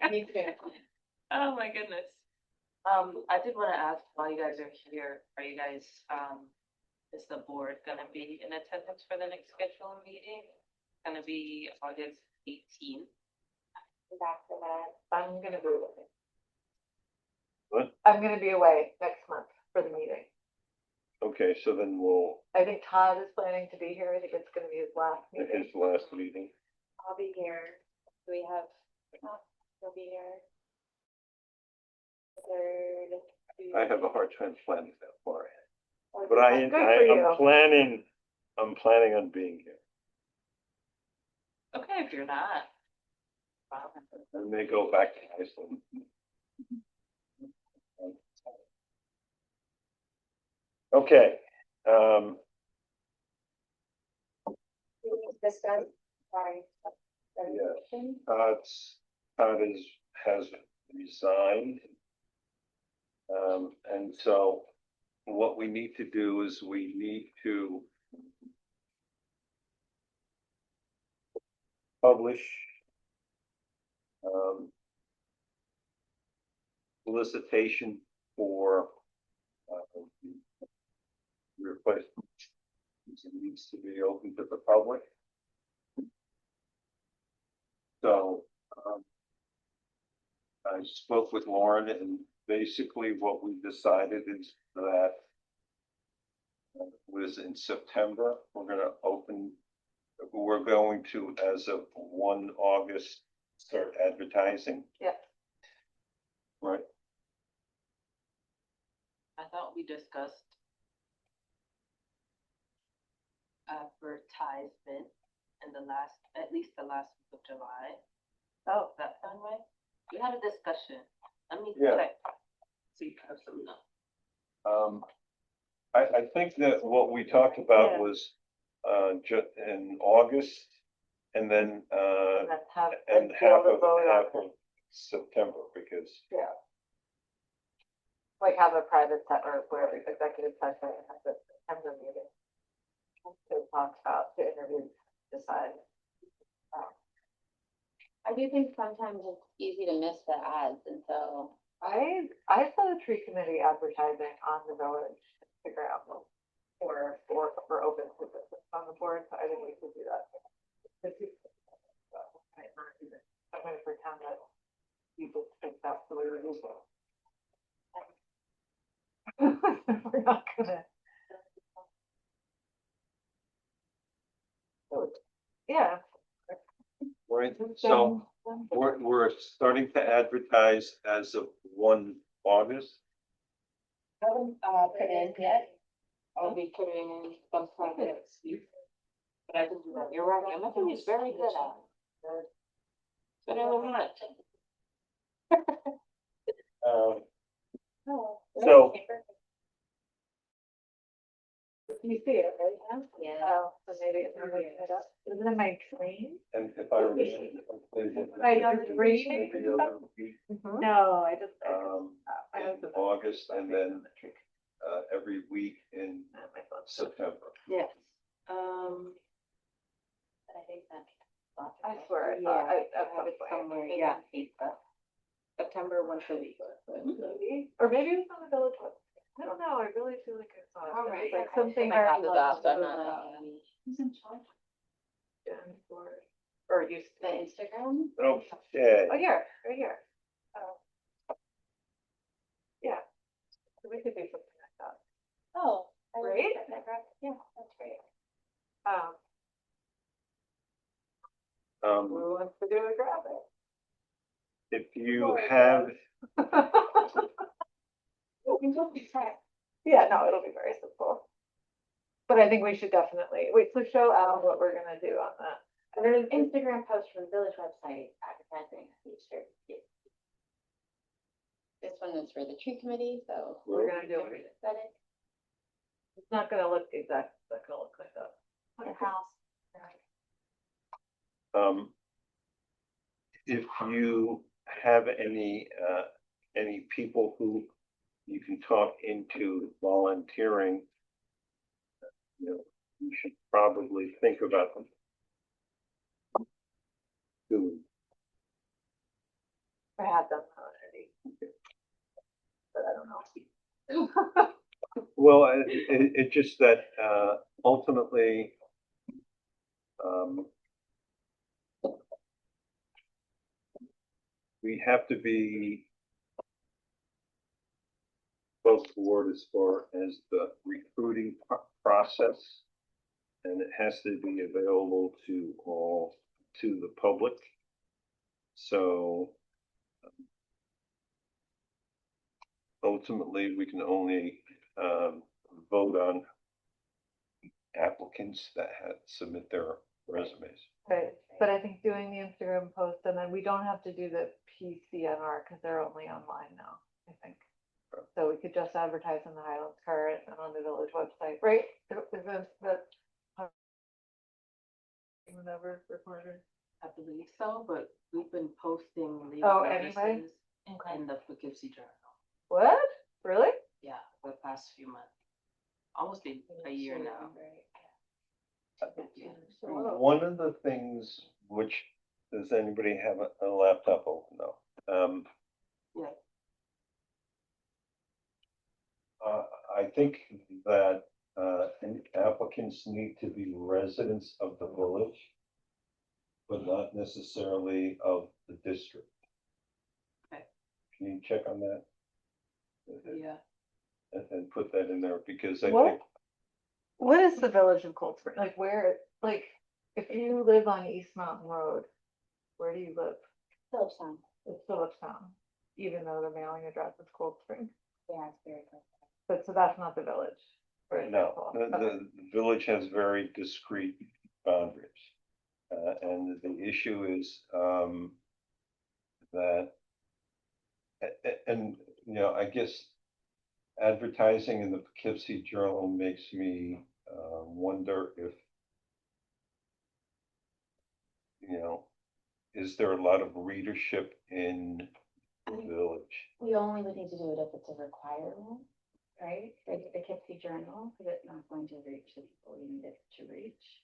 Speaker 5: Me too.
Speaker 14: Oh, my goodness. I did want to ask, while you guys are here, are you guys, is the board gonna be in attendance for the next scheduled meeting? Gonna be August 18th.
Speaker 5: Back to that.
Speaker 6: I'm gonna be away.
Speaker 1: What?
Speaker 6: I'm gonna be away next month for the meeting.
Speaker 1: Okay, so then we'll,
Speaker 6: I think Todd is planning to be here. I think it's gonna be his last meeting.
Speaker 1: his last meeting.
Speaker 5: I'll be here. Do we have, you'll be here. Third.
Speaker 1: I have a hard time planning that far ahead.
Speaker 5: Tuesday.
Speaker 1: But
Speaker 6: Good for you.
Speaker 1: I'm planning on being here.
Speaker 14: Okay, if you're not.
Speaker 1: I may go back to Iceland. Okay,
Speaker 5: Discuss, sorry.
Speaker 1: Todd has resigned. And so what we need to do is we need to publish solicitation for replacement. It needs to be open to the public. So I spoke with Lauren, and basically what we decided is that was in September, we're going to, as of 1 August, start advertising.
Speaker 6: Yeah.
Speaker 1: Right.
Speaker 14: I thought we discussed advertisement in at least the last week of July.
Speaker 6: Oh,
Speaker 14: That sound right? We had a discussion. Let me
Speaker 1: Yeah.
Speaker 14: check. See if I have some notes.
Speaker 1: I think that what we talked about
Speaker 6: Yeah.
Speaker 1: was in August, and then
Speaker 6: and then have.
Speaker 1: and
Speaker 6: be able to vote on
Speaker 1: half
Speaker 6: it.
Speaker 1: of September, because
Speaker 6: Yeah. Like have a private set or where executive session and have the September meeting. To talk about, to interview, decide.
Speaker 5: I do think sometimes it's easy to miss the ads, and so.
Speaker 6: I saw the tree committee advertising on the village Instagram for open positions on the board, so I think we should do that. I'm going to pretend that you just think that's the way we do it. We're not gonna. Yeah.
Speaker 1: right, so we're starting to advertise as of 1 August.
Speaker 14: Haven't put in yet. I'll be putting in some projects. But I can do that. You're right. I think he's very good at it. But I don't want
Speaker 1: So
Speaker 6: You see it, right?
Speaker 5: Yeah.
Speaker 6: Oh, so maybe it's not making it up. Isn't it my train?
Speaker 1: and if I remember.
Speaker 6: Right, on the reading?
Speaker 1: Every other week,
Speaker 6: No, I just.
Speaker 1: in August, and then every week in September.
Speaker 14: Yes.
Speaker 5: I think that's.
Speaker 6: I swear,
Speaker 14: Yeah,
Speaker 6: I
Speaker 14: have it somewhere. Yeah. September once a week.
Speaker 6: Or maybe it was on the village website. I don't know, I really feel like I saw it.
Speaker 14: All right.
Speaker 6: It's like something.
Speaker 14: I have
Speaker 6: very
Speaker 14: it up,
Speaker 6: local
Speaker 14: I'm
Speaker 6: to
Speaker 14: not-
Speaker 5: Who's in charge?
Speaker 6: Jen Ford. Or used
Speaker 5: The
Speaker 6: to.
Speaker 5: Instagram?
Speaker 1: Okay.
Speaker 6: Oh, here, right here. Yeah. So we could do something like that.
Speaker 5: Oh. I like
Speaker 6: Right?
Speaker 5: that. Yeah, that's great.
Speaker 6: Who wants to do a graphic?
Speaker 1: If you have,
Speaker 6: Yeah, no, it'll be very simple. But I think we should definitely, wait, so show Al what we're gonna do on that.
Speaker 5: There's an Instagram post from the village website advertising Easter. This one is for the tree committee, so.
Speaker 6: We're gonna do it.
Speaker 5: Aesthetic.
Speaker 6: It's not gonna look exact, it's not gonna look like that.
Speaker 5: The house.
Speaker 1: if you have any people who you can talk into volunteering, we should probably think about them. Doing.
Speaker 6: I had them already. But I don't know.
Speaker 1: Well, it just that, ultimately, we have to be both forward as far as the recruiting process. And it has to be available to all, to the public. So ultimately, we can only vote on applicants that had submit their resumes.
Speaker 6: Right, but I think doing the Instagram post, and then we don't have to do the PCNR because they're only online now, I think. So we could just advertise in the Highlands Current and on the village website, right? Isn't that whatever recorder?
Speaker 14: I believe so, but we've been posting legal
Speaker 6: Oh, anyway?
Speaker 14: notices in the Poughkeepsie Journal.
Speaker 6: What? Really?
Speaker 14: Yeah, for the past few months. Almost a year now.
Speaker 1: One of the things which, does anybody have a laptop open though?
Speaker 14: Yeah.
Speaker 1: I think that applicants need to be residents of the village, but not necessarily of the district.
Speaker 14: Okay.
Speaker 1: Can you check on that?
Speaker 14: Yeah.
Speaker 1: And put that in there, because I
Speaker 6: What?
Speaker 1: think,
Speaker 6: What is the village of Cold Spring? Like where, like, if you live on East Mountain Road, where do you live?
Speaker 5: Phillipstown.
Speaker 6: It's Phillipstown, even though the mailing address is Cold Spring.
Speaker 5: Yeah, it's very close.
Speaker 6: But so that's not the village. for
Speaker 1: no,
Speaker 6: example.
Speaker 1: the
Speaker 6: Okay.
Speaker 1: village has very discrete boundaries. And the issue is, that, and, you know, I guess advertising in the Poughkeepsie Journal makes me, wonder if, you know, is there a lot of readership in the village?
Speaker 5: We only would need to do it if it's a requirement, right? Like the Poughkeepsie Journal, because it's not going to reach the people we need it to reach.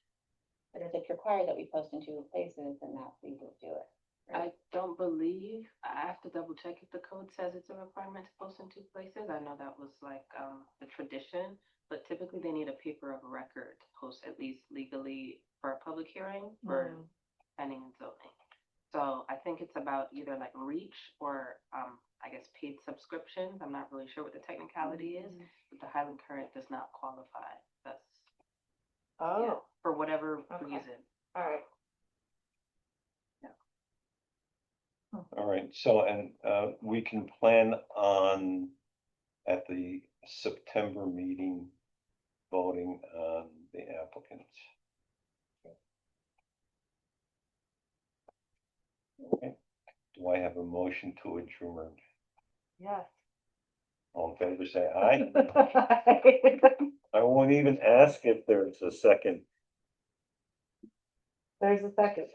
Speaker 5: But if it's required that we post in 2 places, then that we would do it.
Speaker 14: I don't believe, I have to double check if the code says it's a requirement to post in 2 places. I know that was like the tradition, but typically they need a paper of record to post at least legally for a public hearing for planning and zoning. So I think it's about either like reach or I guess paid subscriptions. I'm not really sure what the technicality is, but the Highland Current does not qualify. That's yeah, for whatever reason.
Speaker 6: All right.
Speaker 1: All right, so, and we can plan on, at the September meeting, voting on the applicants. Okay, do I have a motion to adjourn?
Speaker 6: Yes.
Speaker 1: All in favor, say aye. I won't even ask if there's a second.
Speaker 6: There's a second.